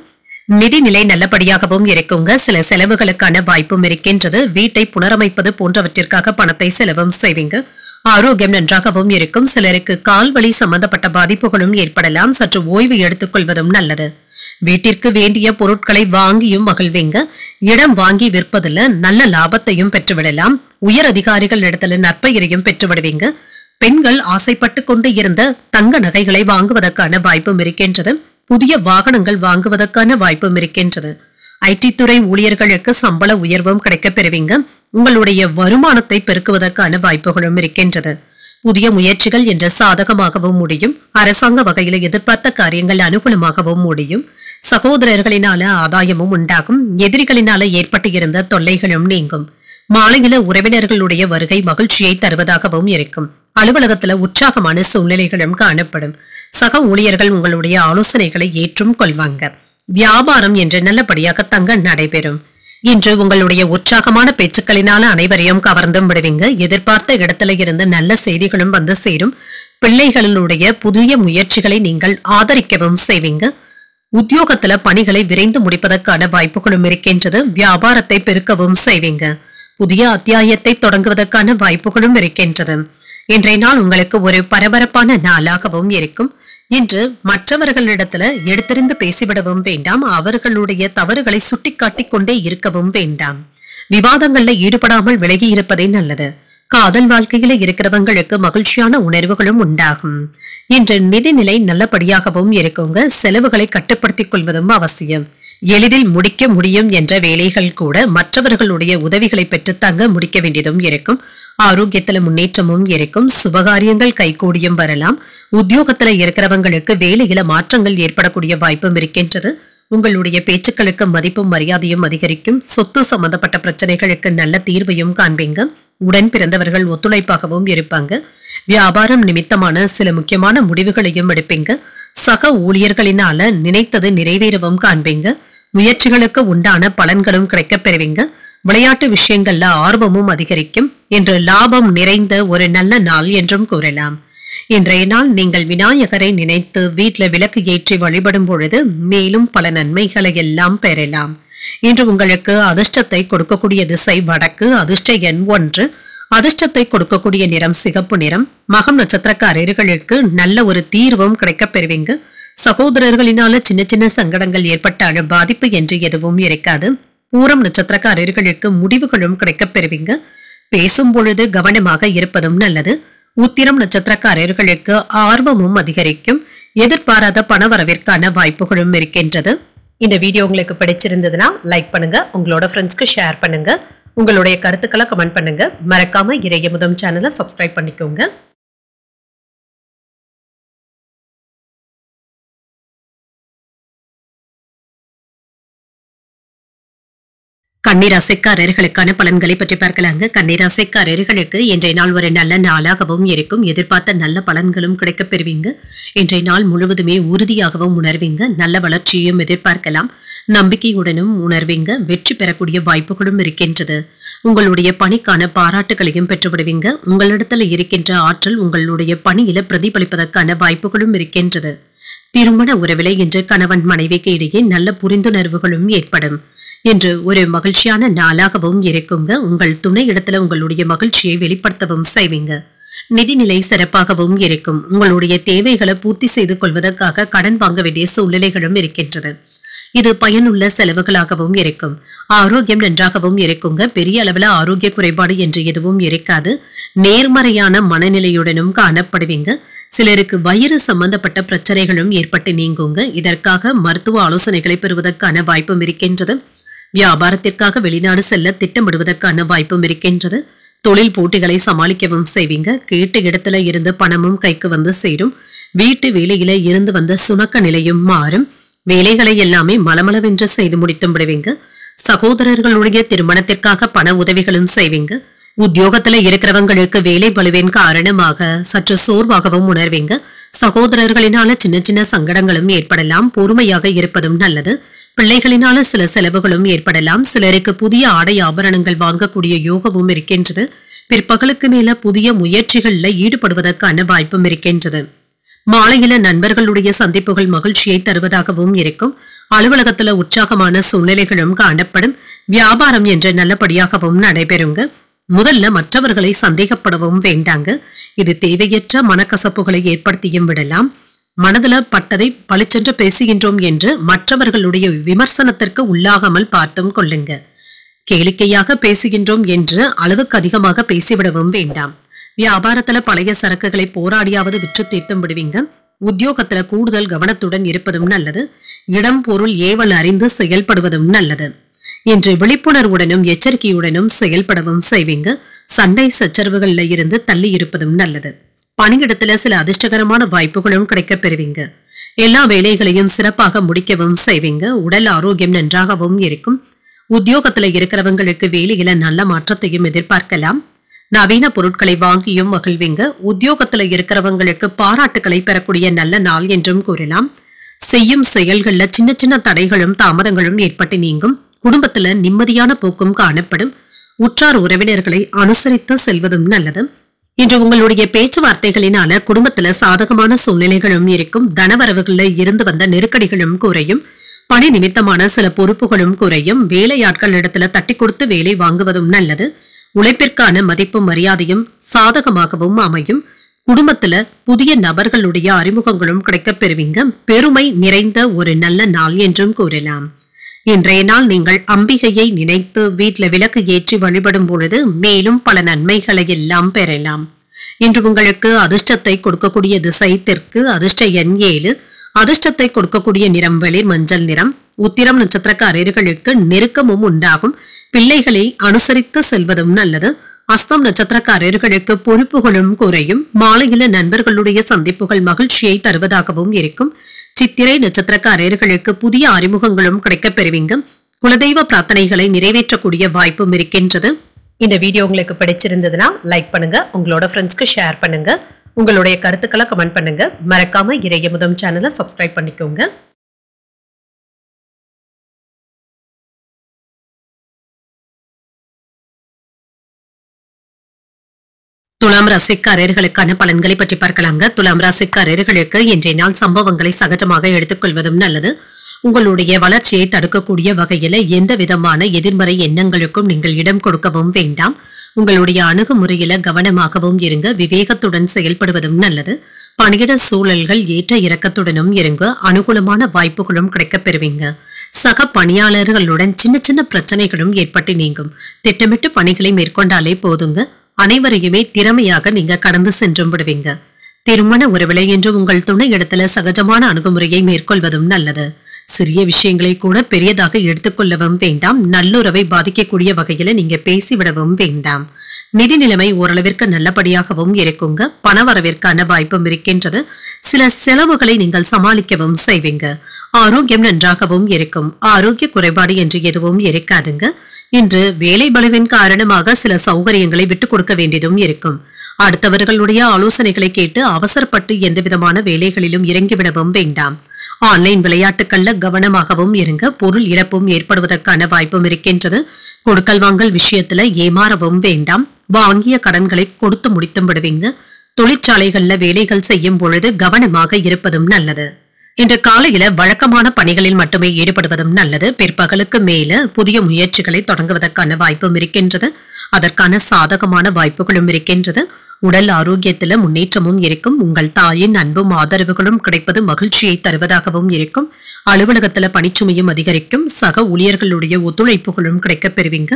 நிதிநிலை நல்லபடியாகவும் இருக்குங்க. சில செலவுகளுக்கான வாய்ப்பும் இருக்கின்றது. வீட்டை புனரமைப்பது போன்றவற்றிற்காக பணத்தை செலவும் செய்வீங்க. ஆரோக்கியம் நன்றாகவும் இருக்கும். சிலருக்கு கால்வலி சம்பந்தப்பட்ட பாதிப்புகளும் ஏற்படலாம். சற்று ஓய்வு எடுத்துக் கொள்வதும் நல்லது. வீட்டிற்கு வேண்டிய பொருட்களை வாங்கியும் மகிழ்வீங்க. இடம் வாங்கி விற்பதுல நல்ல லாபத்தையும் பெற்றுவிடலாம். உயர் அதிகாரிகள் இடத்துல நற்பெயரையும் பெற்றுவிடுவீங்க. பெண்கள் ஆசைப்பட்டு கொண்டு இருந்த தங்க நகைகளை வாங்குவதற்கான வாய்ப்பும் இருக்கின்றது. புதிய வாகனங்கள் வாங்குவதற்கான வாய்ப்பும் இருக்கின்றது. ஐடி துறை ஊழியர்களுக்கு சம்பள உயர்வும் கிடைக்கப் பெறுவீங்க. உங்களுடைய வருமானத்தை பெருக்குவதற்கான வாய்ப்புகளும் இருக்கின்றது. புதிய முயற்சிகள் என்று சாதகமாகவும் முடியும். அரசாங்க வகையில எதிர்பார்த்த காரியங்கள் அனுகூலமாகவும் முடியும். சகோதரர்களினால ஆதாயமும் உண்டாகும். எதிரிகளினால ஏற்பட்டு இருந்த தொல்லைகளும் நீங்கும். மாலையில உறவினர்களுடைய வருகை மகிழ்ச்சியை தருவதாகவும் இருக்கும். அலுவலகத்துல உற்சாகமான சூழ்நிலைகளும் காணப்படும். சக ஊழியர்கள் உங்களுடைய ஆலோசனைகளை ஏற்றும் கொள்வாங்க. வியாபாரம் என்று நல்லபடியாக தங்க நடைபெறும். இன்று உங்களுடைய உற்சாகமான பேச்சுக்களினால அனைவரையும் கவர்ந்தும் விடுவீங்க. எதிர்பார்த்த இடத்துல இருந்து நல்ல செய்திகளும் வந்து சேரும். பிள்ளைகளுடைய புதிய முயற்சிகளை நீங்கள் ஆதரிக்கவும் செய்வீங்க. உத்தியோகத்துல பணிகளை விரைந்து முடிப்பதற்கான வாய்ப்புகளும் இருக்கின்றது. வியாபாரத்தை பெருக்கவும் செய்வீங்க. புதிய அத்தியாயத்தை தொடங்குவதற்கான வாய்ப்புகளும் இருக்கின்றது. இன்றைய நாள் உங்களுக்கு ஒரு பரபரப்பான நாளாகவும் இருக்கும். இன்று மற்றவர்களிடத்துல எடுத்தறிந்து பேசிவிடவும் வேண்டாம். அவர்களுடைய தவறுகளை சுட்டிக்காட்டிக் கொண்டே இருக்கவும் வேண்டாம். விவாதங்கள்ல ஈடுபடாமல் விலகி இருப்பதே நல்லது. காதல் வாழ்க்கையில இருக்கிறவங்களுக்கு மகிழ்ச்சியான உணர்வுகளும் உண்டாகும். இன்று நிதிநிலை நல்லபடியாகவும் இருக்குங்க. செலவுகளை கட்டுப்படுத்திக் கொள்வதும் அவசியம். எளிதில் முடிக்க முடியும் என்ற வேலைகள் கூட மற்றவர்களுடைய உதவிகளை பெற்றுத்தாங்க முடிக்க வேண்டியதும் இருக்கும். ஆரோக்கியத்துல முன்னேற்றமும் இருக்கும். சுபகாரியங்கள் கைகூடியும் வரலாம். உத்தியோகத்துல இருக்கிறவங்களுக்கு வேலையில மாற்றங்கள் ஏற்படக்கூடிய வாய்ப்பும் இருக்கின்றது. உங்களுடைய பேச்சுக்களுக்கு மதிப்பும் மரியாதையும் அதிகரிக்கும். சொத்து சம்பந்தப்பட்ட பிரச்சனைகளுக்கு நல்ல தீர்வையும் காண்பீங்க. உடன் பிறந்தவர்கள் ஒத்துழைப்பாகவும் இருப்பாங்க. வியாபாரம் நிமித்தமான சில முக்கியமான முடிவுகளையும் எடுப்பீங்க. சக ஊழியர்களினால நினைத்தது நிறைவேறவும் காண்பீங்க. முயற்சிகளுக்கு உண்டான பலன்களும் கிடைக்கப் பெறுவீங்க. விளையாட்டு விஷயங்கள்ல ஆர்வமும் அதிகரிக்கும். இன்று லாபம் நிறைந்த ஒரு நல்ல நாள் என்றும் கூறலாம். இன்றைய நாள் நீங்கள் விநாயகரை நினைத்து வீட்டுல விளக்கு ஏற்றி வழிபடும் பொழுது மேலும் பல நன்மைகளை எல்லாம் பெறலாம். இன்று உங்களுக்கு அதிர்ஷ்டத்தை கொடுக்கக்கூடிய திசை வடக்கு. அதிர்ஷ்ட எண் 1. அதிர்ஷ்டத்தை கொடுக்கக்கூடிய நிறம் சிகப்பு நிறம். மகம் நட்சத்திரக்காரர்களுக்கு நல்ல ஒரு தீர்வும் கிடைக்கப் பெறுவீங்க. சகோதரர்களினால சின்ன சின்ன சங்கடங்கள் ஏற்பட்டாலும் பாதிப்பு என்று எதுவும் இருக்காது. பூரம் நட்சத்திரக்காரர்களுக்கு முடிவுகளும் கிடைக்கப் பெறுவீங்க. பேசும் பொழுது கவனமாக இருப்பதும் நல்லது. உத்திரம் நட்சத்திரக்காரர்களுக்கு ஆர்வமும் அதிகரிக்கும். எதிர்பாராத பணவரவிற்கான வாய்ப்புகளும் இருக்கின்றது. இந்த வீடியோ உங்களுக்கு பிடிச்சிருந்ததுன்னா லைக் பண்ணுங்க. உங்களோட ஃப்ரெண்ட்ஸ்க்கு ஷேர் பண்ணுங்க. உங்களுடைய கருத்துக்களை கமெண்ட் பண்ணுங்க. மறக்காம இறையமுதம் சேனலை சப்ஸ்கிரைப் பண்ணிக்கோங்க. கன்னிராசிக்காரர்களுக்கான பலன்களை பற்றி பார்க்கலாங்க. கன்னிராசிக்காரர்களுக்கு இன்றைய நாள் ஒரு நல்ல நாளாகவும் இருக்கும். எதிர்பார்த்த நல்ல பலன்களும் கிடைக்கப் பெறுவீங்க. இன்றைய நாள் முழுவதுமே உறுதியாகவும் உணர்வீங்க. நல்ல வளர்ச்சியையும் எதிர்பார்க்கலாம். நம்பிக்கையுடனும் உணர்வீங்க. வெற்றி பெறக்கூடிய வாய்ப்புகளும் இருக்கின்றது. உங்களுடைய பணிக்கான பாராட்டுகளையும் பெற்றுவிடுவீங்க. உங்களிடத்துல இருக்கின்ற ஆற்றல் உங்களுடைய பணியில பிரதிபலிப்பதற்கான வாய்ப்புகளும் இருக்கின்றது. திருமண உறவிலே இன்று கணவன் மனைவிக்கு இடையே நல்ல புரிந்துணர்வுகளும் ஏற்படும். என்று ஒரு மகிழ்ச்சியான நாளாகவும் இருக்குங்க. உங்கள் துணை இடத்துல உங்களுடைய மகிழ்ச்சியை வெளிப்படுத்தவும் செய்வீங்க. நிதிநிலை சிறப்பாகவும் இருக்கும். உங்களுடைய தேவைகளை பூர்த்தி செய்து கொள்வதற்காக கடன் வாங்க வேண்டிய சூழ்நிலைகளும் இருக்கின்றது. இது பயனுள்ள செலவுகளாகவும் இருக்கும். ஆரோக்கியம் நன்றாகவும் இருக்குங்க. பெரிய அளவுல ஆரோக்கிய குறைபாடு என்று எதுவும் இருக்காது. நேர்மறையான மனநிலையுடனும் காணப்படுவீங்க. சிலருக்கு வயிறு சம்பந்தப்பட்ட பிரச்சனைகளும் ஏற்பட்டு நீங்குங்க. இதற்காக மருத்துவ ஆலோசனைகளை பெறுவதற்கான வாய்ப்பும் இருக்கின்றது. வியாபாரத்திற்காக வெளிநாடு செல்ல திட்டமிடுவதற்கான வாய்ப்பும் இருக்கின்றது. தொழில் போட்டிகளை சமாளிக்கவும் செய்வீங்க. கேட்ட இடத்துல இருந்து பணமும் கைக்கு வந்து சேரும். வீட்டு வேலையில இருந்து வந்த சுணக்க நிலையும் மாறும். வேலைகளை எல்லாமே மலமளவென்று செய்து முடித்தும் விடுவீங்க. சகோதரர்களுடைய திருமணத்திற்காக பண உதவிகளும் செய்வீங்க. உத்தியோகத்துல இருக்கிறவங்களுக்கு வேலை பளுவின் காரணமாக சற்று சோர்வாகவும் உணர்வீங்க. சகோதரர்களினால சின்ன சின்ன சங்கடங்களும் ஏற்படலாம். பொறுமையாக இருப்பதும் நல்லது. பிள்ளைகளினால சில செலவுகளும் ஏற்படலாம். சிலருக்கு புதிய ஆடை ஆபரணங்கள் வாங்கக்கூடிய யோகமும் இருக்கின்றது. பிற்பகலுக்கு மேல புதிய முயற்சிகள்ல ஈடுபடுவதற்கான வாய்ப்பும் இருக்கின்றது. மாலையில நண்பர்களுடைய சந்திப்புகள் மகிழ்ச்சியை தருவதாகவும் இருக்கும். அலுவலகத்துல உற்சாகமான சூழ்நிலைகளும் காணப்படும். வியாபாரம் என்று நல்லபடியாகவும் நடைபெறுங்க. முதல்ல மற்றவர்களை சந்தேகப்படவும் வேண்டாங்க. இது தேவையற்ற மனக்கசப்புகளை ஏற்படுத்தியும் விடலாம். மனதுல பட்டதை பளிச்சென்று பேசுகின்றோம் என்று மற்றவர்களுடைய விமர்சனத்திற்கு உள்ளாகாமல் பார்த்தும் கொள்ளுங்க. கேளிக்கையாக பேசுகின்றோம் என்று அளவுக்கு அதிகமாக பேசிவிடவும் வேண்டாம். வியாபாரத்துல பழைய சரக்குகளை போராடியாவது விற்று தீர்த்தும் விடுவீங்க. உத்தியோகத்துல கூடுதல் கவனத்துடன் இருப்பதும் நல்லது. இடம் பொருள் ஏவல் அறிந்து செயல்படுவதும் நல்லது. இன்று விழிப்புணர்வுடனும் எச்சரிக்கையுடனும் செயல்படவும் செய்வீங்க. சண்டை சச்சரவுகள்ல இருந்து தள்ளி இருப்பதும் நல்லது. பணியிடத்துல சில அதிர்ஷ்டகரமான வாய்ப்புகளும் கிடைக்கப் பெறுவீங்க. எல்லா வேலைகளையும் சிறப்பாக முடிக்கவும் செய்வீங்க. உடல் ஆரோக்கியம் நன்றாகவும் இருக்கும். உத்தியோகத்துல இருக்கிறவங்களுக்கு வேலையில நல்ல மாற்றத்தையும் எதிர்பார்க்கலாம். நவீன பொருட்களை வாங்கியும் மகிழ்வீங்க. உத்தியோகத்துல இருக்கிறவங்களுக்கு பாராட்டுகளை பெறக்கூடிய நல்ல நாள் என்றும் கூறலாம். செய்யும் செயல்கள்ல சின்ன சின்ன தடைகளும் தாமதங்களும் ஏற்பட்டு நீங்கும். குடும்பத்துல நிம்மதியான போக்கும் காணப்படும். உற்றார் உறவினர்களை அனுசரித்து செல்வதும் நல்லது. இன்று உங்களுடைய பேச்சுவார்த்தைகளினால குடும்பத்துல சாதகமான சூழ்நிலைகளும் இருக்கும். தனவரவுகள்ல இருந்து வந்த நெருக்கடிகளும் குறையும். பணி நிமித்தமான சில பொறுப்புகளும் குறையும். வேலையாட்களிடத்துல தட்டி கொடுத்து வேலை வாங்குவதும் நல்லது. உழைப்பிற்கான மதிப்பும் மரியாதையும் சாதகமாகவும் அமையும். குடும்பத்துல புதிய நபர்களுடைய அறிமுகங்களும் கிடைக்கப் பெறுவீங்க. பெருமை நிறைந்த ஒரு நல்ல நாள் என்றும் கூறலாம். இன்றைய நாள் நீங்கள் அம்பிகையை நினைத்து வீட்டுல விளக்கு ஏற்றி வழிபடும் பொழுது மேலும் பல நன்மைகளை எல்லாம் பெறலாம். இன்று உங்களுக்கு அதிர்ஷ்டத்தை கொடுக்கக்கூடிய திசை தெற்கு. அதிர்ஷ்ட எண் 7. அதிர்ஷ்டத்தை கொடுக்கக்கூடிய நிறம் வெளிர் மஞ்சள் நிறம். உத்திரம் நட்சத்திரக்காரர்களுக்கு நெருக்கமும் உண்டாகும். பிள்ளைகளை அனுசரித்து செல்வதும் நல்லது. அஸ்தம் நட்சத்திரக்காரர்களுக்கு பொறுப்புகளும் குறையும். மாலையில நண்பர்களுடைய சந்திப்புகள் மகிழ்ச்சியை தருவதாகவும் இருக்கும். சித்திரை நட்சத்திரக்காரர்களுக்கு புதிய அறிமுகங்களும் கிடைக்கப் பெறுவீங்க. குலதெய்வ பிரார்த்தனைகளை நிறைவேற்றக்கூடிய வாய்ப்பும் இருக்கின்றது. இந்த வீடியோ உங்களுக்கு பிடிச்சிருந்ததுன்னா லைக் பண்ணுங்க. உங்களோட ஃப்ரெண்ட்ஸ்க்கு ஷேர் பண்ணுங்க. உங்களுடைய கருத்துக்களை கமெண்ட் பண்ணுங்க. மறக்காம இறையமுதம் சேனலை சப்ஸ்கிரைப் பண்ணிக்கோங்க. துலாம் ராசிக்காரர்களுக்கான பலன்களை பற்றி பார்க்கலாங்க. துலாம் ராசிக்காரர்களுக்கு இன்றைய நாள் சம்பவங்களை சகஜமாக எடுத்துக்கொள்வதும் நல்லது. உங்களுடைய வளர்ச்சியை தடுக்கக்கூடிய வகையில எந்த விதமான எதிர்மறை எண்ணங்களுக்கும் நீங்கள் இடம் கொடுக்கவும் வேண்டாம். உங்களுடைய அணுகுமுறையில கவனமாகவும் இருங்க. விவேகத்துடன் செயல்படுவதும் நல்லது. பணியிட சூழல்கள் ஏற்ற இறக்கத்துடனும் இருங்க. அனுகூலமான வாய்ப்புகளும் கிடைக்கப் பெறுவீங்க. சக பணியாளர்களுடன் சின்ன சின்ன பிரச்சனைகளும் ஏற்பட்டு நீங்கும். திட்டமிட்டு பணிகளை மேற்கொண்டாலே போதுங்க. அனைவரையுமே திறமையாக நீங்க கடந்து சென்றும் விடுவீங்க. திருமண உறவிலை என்று உங்கள் துணை இடத்துல சகஜமான அணுகுமுறையை மேற்கொள்வதும் நல்லது. சிறிய விஷயங்களை கூட பெரியதாக எடுத்துக்கொள்ளவும் வேண்டாம். நல்லுறவை பாதிக்கக்கூடிய வகையில நீங்க பேசிவிடவும் வேண்டாம். நிதி நிலைமை ஓரளவிற்கு நல்லபடியாகவும் இருக்குங்க. பணவரவிற்கான வாய்ப்பும் இருக்கின்றது. சில செலவுகளை நீங்கள் சமாளிக்கவும் செய்வீங்க. ஆரோக்கியம் நன்றாகவும் இருக்கும். ஆரோக்கிய குறைபாடு என்று எதுவும் இருக்காதுங்க. இன்று வேலை பளுவின் காரணமாக சில சௌகரியங்களை விட்டுக் கொடுக்க வேண்டியதும் இருக்கும். அடுத்தவர்களுடைய ஆலோசனைகளை கேட்டு அவசரப்பட்டு எந்த விதமான வேலைகளிலும் இறங்கிவிடவும் வேண்டாம். ஆன்லைன் விளையாட்டுகள்ல கவனமாகவும் இருங்க. பொருள் இழப்பும் ஏற்படுவதற்கான வாய்ப்பும் இருக்கின்றது. கொடுக்கல் வாங்கல் விஷயத்துல ஏமாறவும் வேண்டாம். வாங்கிய கடன்களை கொடுத்து முடித்தும் விடுவீங்க. தொழிற்சாலைகள்ல வேலைகள் செய்யும் பொழுது கவனமாக இருப்பதும் நல்லது. இன்று காலையில வழக்கமான பணிகளில் மட்டுமே ஈடுபடுவதும் நல்லது. பிற்பகலுக்கு மேல புதிய முயற்சிகளை தொடங்குவதற்கான வாய்ப்பும் இருக்கின்றது. அதற்கான சாதகமான வாய்ப்புகளும் இருக்கின்றது. உடல் ஆரோக்கியத்துல முன்னேற்றமும் இருக்கும். உங்கள் தாயின் அன்பும் ஆதரவுகளும் கிடைப்பது மகிழ்ச்சியை தருவதாகவும் இருக்கும். அலுவலகத்துல பணிச்சுமையும் அதிகரிக்கும். சக ஊழியர்களுடைய ஒத்துழைப்புகளும் கிடைக்கப் பெறுவீங்க.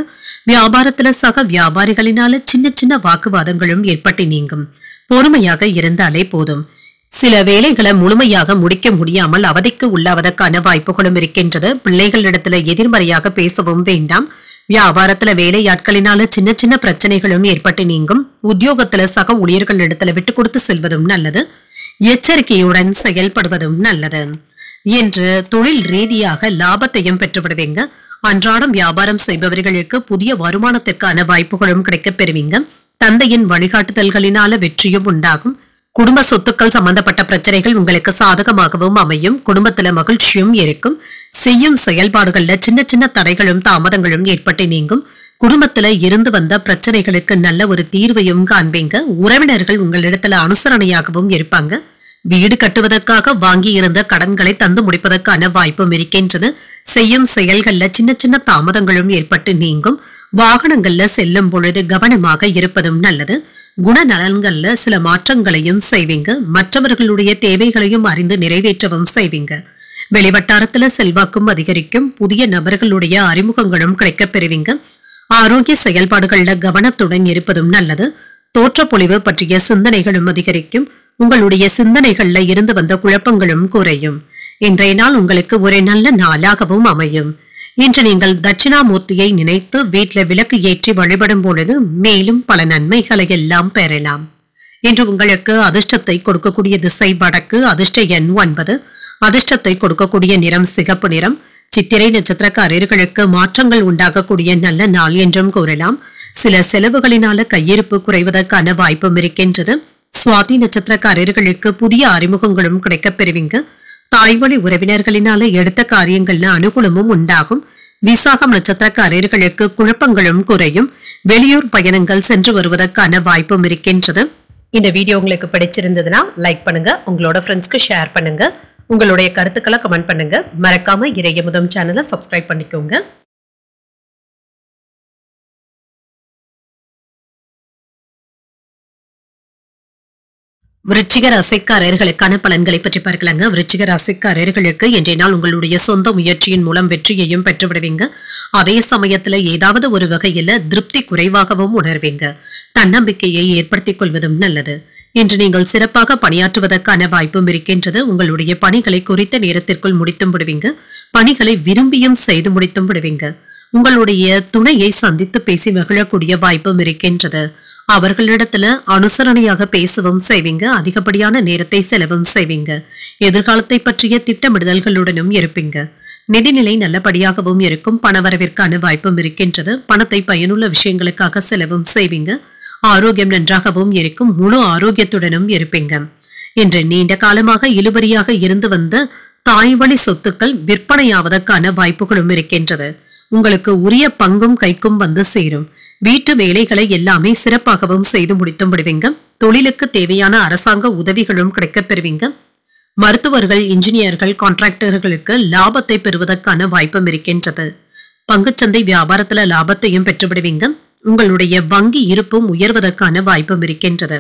வியாபாரத்துல சக வியாபாரிகளினால சின்ன சின்ன வாக்குவாதங்களும் ஏற்பட்டு நீங்கும். பொறுமையாக இருந்தாலே போதும். சில வேலைகளை முழுமையாக முடிக்க முடியாமல் அவதிக்கு உள்ளாவதற்கான வாய்ப்புகளும் இருக்கின்றது. பிள்ளைகளிடத்துல எதிர்மறையாக பேசவும் வேண்டாம். வியாபாரத்துல வேலையாட்களினால சின்ன சின்ன பிரச்சனைகளும் ஏற்பட்டு நீங்கும். உத்தியோகத்துல சக ஊழியர்களிடத்துல விட்டு கொடுத்து செல்வதும் நல்லது. எச்சரிக்கையுடன் செயல்படுவதும் நல்லது. என்று தொழில் ரீதியாக லாபத்தையும் பெற்றுவிடுவீங்க. அன்றாடம் வியாபாரம் செய்பவர்களுக்கு புதிய வருமானத்திற்கான வாய்ப்புகளும் கிடைக்கப் பெறுவீங்க. தந்தையின் வழிகாட்டுதல்களினால வெற்றியும் உண்டாகும். குடும்ப சொத்துக்கள் சம்பந்தப்பட்ட பிரச்சனைகள் உங்களுக்கு சாதகமாகவும் அமையும். குடும்பத்துல மகிழ்ச்சியும் இருக்கும். செய்யும் செயல்பாடுகள்ல சின்ன சின்ன தடைகளும் தாமதங்களும் ஏற்பட்டு நீங்கும். குடும்பத்துல இருந்து வந்த பிரச்சனைகளுக்கு நல்ல ஒரு தீர்வையும் காண்பீங்க. உறவினர்கள் உங்களிடத்துல அனுசரணையாகவும் இருப்பாங்க. வீடு கட்டுவதற்காக வாங்கி இருந்த கடன்களை தந்து முடிப்பதற்கான வாய்ப்பும் இருக்கின்றது. செய்யும் செயல்கள்ல சின்ன சின்ன தாமதங்களும் ஏற்பட்டு நீங்கும். வாகனங்கள்ல செல்லும் பொழுது கவனமாக இருப்பதும் நல்லது. குணநலன்கள்ல சில மாற்றங்களையும் செய்வீங்க. மற்றவர்களுடைய தேவைகளையும் அறிந்து நிறைவேற்றவும் செய்வீங்க. வெளிவட்டாரத்துல செல்வாக்கும் அதிகரிக்கும். புதிய நபர்களுடைய அறிமுகங்களும் கிடைக்கப் பெறுவீங்க. ஆரோக்கிய செயல்பாடுகள்ல கவனத்துடன் இருப்பதும் நல்லது. தோற்றப்பொழிவு பற்றிய சிந்தனைகளும் அதிகரிக்கும். உங்களுடைய சிந்தனைகள்ல இருந்து வந்த குழப்பங்களும் குறையும். இன்றைய நாள் உங்களுக்கு ஒரு நல்ல நாளாகவும் அமையும். இன்று நீங்கள் தட்சிணாமூர்த்தியை நினைத்து வீட்டில் விளக்கு ஏற்றி வழிபடும் பொழுது மேலும் பல நன்மைகளை எல்லாம் பெறலாம். இன்று உங்களுக்கு அதிர்ஷ்டத்தை கொடுக்கக்கூடிய திசை வடக்கு. அதிர்ஷ்ட எண் 9. அதிர்ஷ்டத்தை கொடுக்கக்கூடிய நிறம் சிகப்பு நிறம். சித்திரை நட்சத்திரக்காரர்களுக்கு மாற்றங்கள் உண்டாகக்கூடிய நல்ல நாள் என்றும் கூறலாம். சில செலவுகளினால கையிருப்பு குறைவதற்கான வாய்ப்பும் இருக்கின்றது. சுவாதி நட்சத்திரக்காரர்களுக்கு புதிய அறிமுகங்களும் கிடைக்கப் பெறுவீங்க. தாய்வழி உறவினர்களினால எடுத்த காரியங்கள்ல அனுகூலமும் உண்டாகும். விசாகம் நட்சத்திரக்காரர்களுக்கு குழப்பங்களும் குறையும். வெளியூர் பயணங்கள் சென்று வருவதற்கான வாய்ப்பும் இருக்கின்றது. இந்த வீடியோ உங்களுக்கு பிடிச்சிருந்ததுன்னா லைக் பண்ணுங்க, உங்களோட ஃப்ரெண்ட்ஸ்க்கு ஷேர் பண்ணுங்க, உங்களுடைய கருத்துக்களை கமெண்ட் பண்ணுங்க. மறக்காம இறையமுதம் சேனலை சப்ஸ்கிரைப் பண்ணிக்கோங்க. விருச்சிக ராசிக்காரர்களுக்கான பலன்களை பற்றி பார்க்கலாங்க. விருச்சிக ராசிக்காரர்களுக்கு இன்றைய நாள் உங்களுடைய சொந்த முயற்சியின் மூலம் வெற்றியையும் பெற்றுவிடுவீங்க. அதே சமயத்துல ஏதாவது ஒரு வகையில திருப்தி குறைவாகவும் உணர்வீங்க. தன்னம்பிக்கையை ஏற்படுத்திக் கொள்வதும் நல்லது. இன்று நீங்கள் சிறப்பாக பணியாற்றுவதற்கான வாய்ப்பும் இருக்கின்றது. உங்களுடைய பணிகளை குறித்த நேரத்திற்குள் முடித்தும் விடுவீங்க. பணிகளை விரும்பியும் செய்து முடித்தும் விடுவீங்க. உங்களுடைய துணையை சந்தித்து பேசி மகிழக்கூடிய வாய்ப்பும் இருக்கின்றது. அவர்களிடத்துல அனுசரணையாக பேசவும் செய்வீங்க. அதிகப்படியான நேரத்தை செலவும் செய்வீங்க. எதிர்காலத்தை பற்றிய திட்டமிடுதல்களுடனும் இருப்பீங்க. நிதிநிலை நல்லபடியாகவும் இருக்கும். பணவரவிற்கான வாய்ப்பும் இருக்கின்றது. பணத்தை பயனுள்ள விஷயங்களுக்காக செலவும் செய்வீங்க. ஆரோக்கியம் நன்றாகவும் இருக்கும். முழு ஆரோக்கியத்துடனும் இருப்பீங்க. இன்று நீண்ட காலமாக இழுபறியாக இருந்து வந்த தாய்வழி சொத்துக்கள் விற்பனையாவதற்கான வாய்ப்புகளும் இருக்கின்றது. உங்களுக்கு உரிய பங்கும் கைக்கும் வந்து சேரும். வீட்டு வேலைகளை எல்லாமே சிறப்பாகவும் செய்து முடித்தும் விடுவீங்க. தொழிலுக்கு தேவையான அரசாங்க உதவிகளும் கிடைக்கப் பெறுவீங்க. மருத்துவர்கள், இன்ஜினியர்கள், கான்ட்ராக்டர்களுக்கு லாபத்தை பெறுவதற்கான வாய்ப்பும் இருக்கின்றது. பங்குச்சந்தை வியாபாரத்துல லாபத்தையும் பெற்றுவிடுவீங்க. உங்களுடைய வங்கி இருப்பும் உயர்வதற்கான வாய்ப்பும் இருக்கின்றது.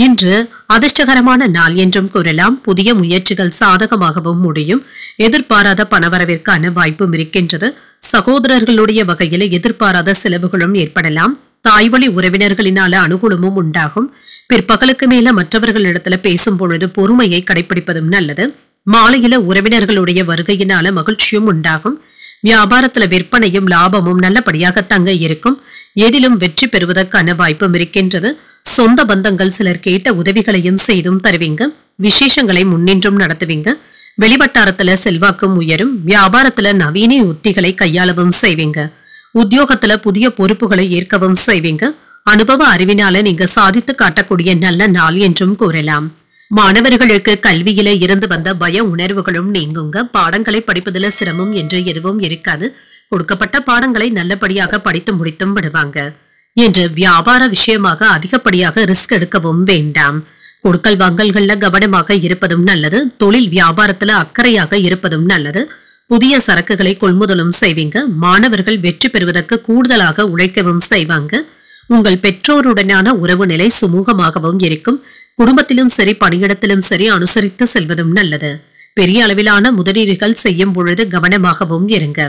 இன்று அதிர்ஷ்டகரமான நாள் என்றும் கூறலாம். புதிய முயற்சிகள் சாதகமாகவும் முடியும். எதிர்பாராத பணவரவிற்கான வாய்ப்பும் இருக்கின்றது. சகோதரர்களுடைய வகையில எதிர்பாராத செலவுகளும் ஏற்படலாம். தாய்வழி உறவினர்களினால அனுகூலமும் உண்டாகும். பிற்பகலுக்கு மேல மற்றவர்களிடத்துல பேசும் பொழுது பொறுமையை கடைபிடிப்பதும் நல்லது. மாலையில உறவினர்களுடைய வருகையினால மகிழ்ச்சியும் உண்டாகும். வியாபாரத்துல விற்பனையும் லாபமும் நல்லபடியாக தங்க இருக்கும். எதிலும் வெற்றி பெறுவதற்கான வாய்ப்பும் இருக்கின்றது. சொந்த பந்தங்கள் சிலர் கேட்ட உதவிகளையும் செய்தும் தருவீங்க. விசேஷங்களை முன்னின்றும் நடத்துவீங்க. வெளிவட்டாரத்துல செல்வாக்கும் உயரும். வியாபாரத்துல நவீன உத்திகளை கையாளவும் செய்வீங்க. உத்தியோகத்துல புதிய பொறுப்புகளை ஏற்கவும் செய்வீங்க. அனுபவ அறிவினால நீங்க சாதித்து காட்டக்கூடிய நல்ல நாள் என்றும் கூறலாம். மாணவர்களுக்கு கல்வியில இருந்து வந்த பய உணர்வுகளும் நீங்குங்க. பாடங்களை படிப்பதில் சிரமம் என்று எதுவும் இருக்காது. கொடுக்கப்பட்ட பாடங்களை நல்லபடியாக படித்து முடித்தும் விடுவாங்க. என்று வியாபார விஷயமாக அதிகப்படியாக ரிஸ்க் எடுக்கவும் வேண்டாம். கொடுக்கல் வாங்கல்கள்ல கவனமாக இருப்பதும் நல்லது. தொழில் வியாபாரத்துல அக்கறையாக இருப்பதும் நல்லது. புதிய சரக்குகளை கொள்முதலும் செய்வீங்க. மாணவர்கள் வெற்றி பெறுவதற்கு கூடுதலாக உழைக்கவும் செய்வாங்க. உங்கள் பெற்றோருடனான உறவு நிலை சுமூகமாகவும் இருக்கும். குடும்பத்திலும் சரி, பணியிடத்திலும் சரி அனுசரித்து செல்வதும் நல்லது. பெரிய அளவிலான முதலீடுகள் செய்யும் பொழுது கவனமாகவும் இருங்க.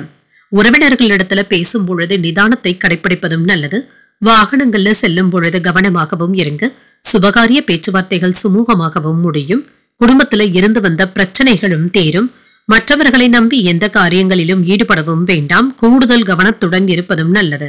உறவினர்களிடத்துல பேசும் பொழுது நிதானத்தை கடைபிடிப்பதும் நல்லது. வாகனங்கள்ல செல்லும் பொழுது கவனமாகவும் இருங்க. சுபகாரிய பேச்சுவார்த்தைகள் சுமூகமாகவும் முடியும். குடும்பத்துல இருந்து வந்த பிரச்சனைகளும் தேரும். மற்றவர்களை நம்பி எந்த காரியங்களிலும் ஈடுபடவும் வேண்டாம். கூடுதல் கவனத்துடன் இருப்பதும் நல்லது.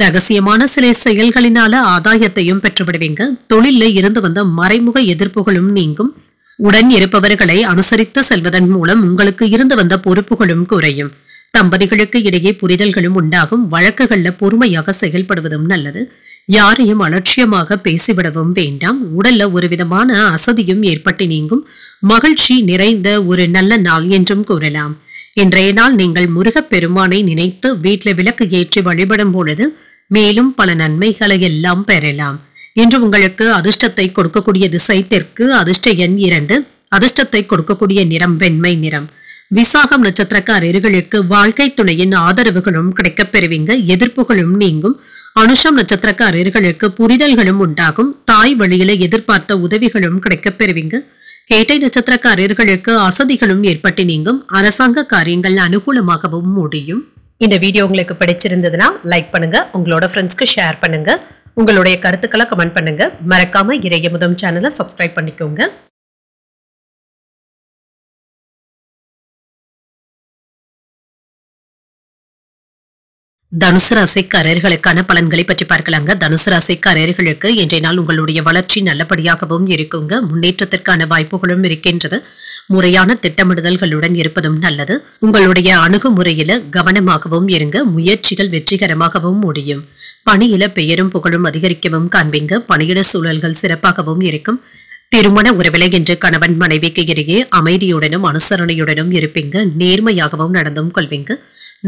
ரகசியமான சில செயல்களினால ஆதாயத்தையும் பெற்றுவிடுவீங்க. தொழில இருந்து வந்த மறைமுக எதிர்ப்புகளும் நீங்கும். உடன் இருப்பவர்களை அனுசரித்து செல்வதன் மூலம் உங்களுக்கு இருந்து வந்த பொறுப்புகளும் குறையும். தம்பதிகளுக்கு இடையே புரிதல்களும் உண்டாகும். வழக்குகள்ல பொறுமையாக செயல்படுவதும் நல்லது. யாரையும் அலட்சியமாக பேசிவிடவும் வேண்டாம். உடல்ல ஒரு விதமான அசதியும் ஏற்பட்டு நீங்கும். மகிழ்ச்சி நிறைந்த ஒரு நல்ல நாள் என்றும் கூறலாம். இன்றைய நாள் நீங்கள் முருகப்பெருமானை நினைத்து வீட்டில் விளக்கு ஏற்றி வழிபடும் பொழுது மேலும் பல நன்மைகளை எல்லாம் பெறலாம். இன்று உங்களுக்கு அதிர்ஷ்டத்தை கொடுக்கக்கூடிய திசை தெற்கு. அதிர்ஷ்ட எண் 2. அதிர்ஷ்டத்தை கொடுக்கக்கூடிய நிறம் வெண்மை நிறம். விசாகம் நட்சத்திரக்காரர்களுக்கு வாழ்க்கை துணையின் ஆதரவுகளும் கிடைக்கப் பெறுவீங்க. எதிர்ப்புகளும் நீங்கும். அனுஷம் நட்சத்திரக்காரர்களுக்கு புரிதல்களும் உண்டாகும். தாய் வழியில எதிர்பார்த்த உதவிகளும் கிடைக்கப் பெறுவீங்க. கேட்டை நட்சத்திரக்காரர்களுக்கு அசதிகளும் ஏற்பட்டு நீங்கும். அரசாங்க காரியங்கள் அனுகூலமாகவும் முடியும். இந்த வீடியோ உங்களுக்கு பிடிச்சிருந்ததுன்னா லைக் பண்ணுங்க, உங்களோட ஃப்ரெண்ட்ஸ்க்கு ஷேர் பண்ணுங்க, உங்களுடைய கருத்துக்களை கமெண்ட் பண்ணுங்க. மறக்காம இறையமுதம் சேனலை சப்ஸ்கிரைப் பண்ணிக்கோங்க. தனுசு ராசிக்காரர்களுக்கான பலன்களை பற்றி பார்க்கலாங்க. தனுசு ராசிக்காரர்களுக்கு இன்றைய நாள் உங்களுடைய வளர்ச்சி நல்லபடியாகவும் இருக்குங்க. முன்னேற்றத்திற்கான வாய்ப்புகளும் இருக்கின்றது. முறையான திட்டமிடுதல்களுடன் இருப்பதும் நல்லது. உங்களுடைய அணுகுமுறையில கவனமாகவும் இருங்க. முயற்சிகள் வெற்றிகரமாகவும் முடியும். பணியில பெயரும் புகழும் அதிகரிக்கவும் காண்பீங்க. பணியிட சூழல்கள் சிறப்பாகவும் இருக்கும். திருமண உறவிலை என்று கணவன் மனைவிக்கு இடையே அமைதியுடனும் அனுசரணையுடனும் இருப்பீங்க. நேர்மையாகவும் நடந்தும் கொள்வீங்க.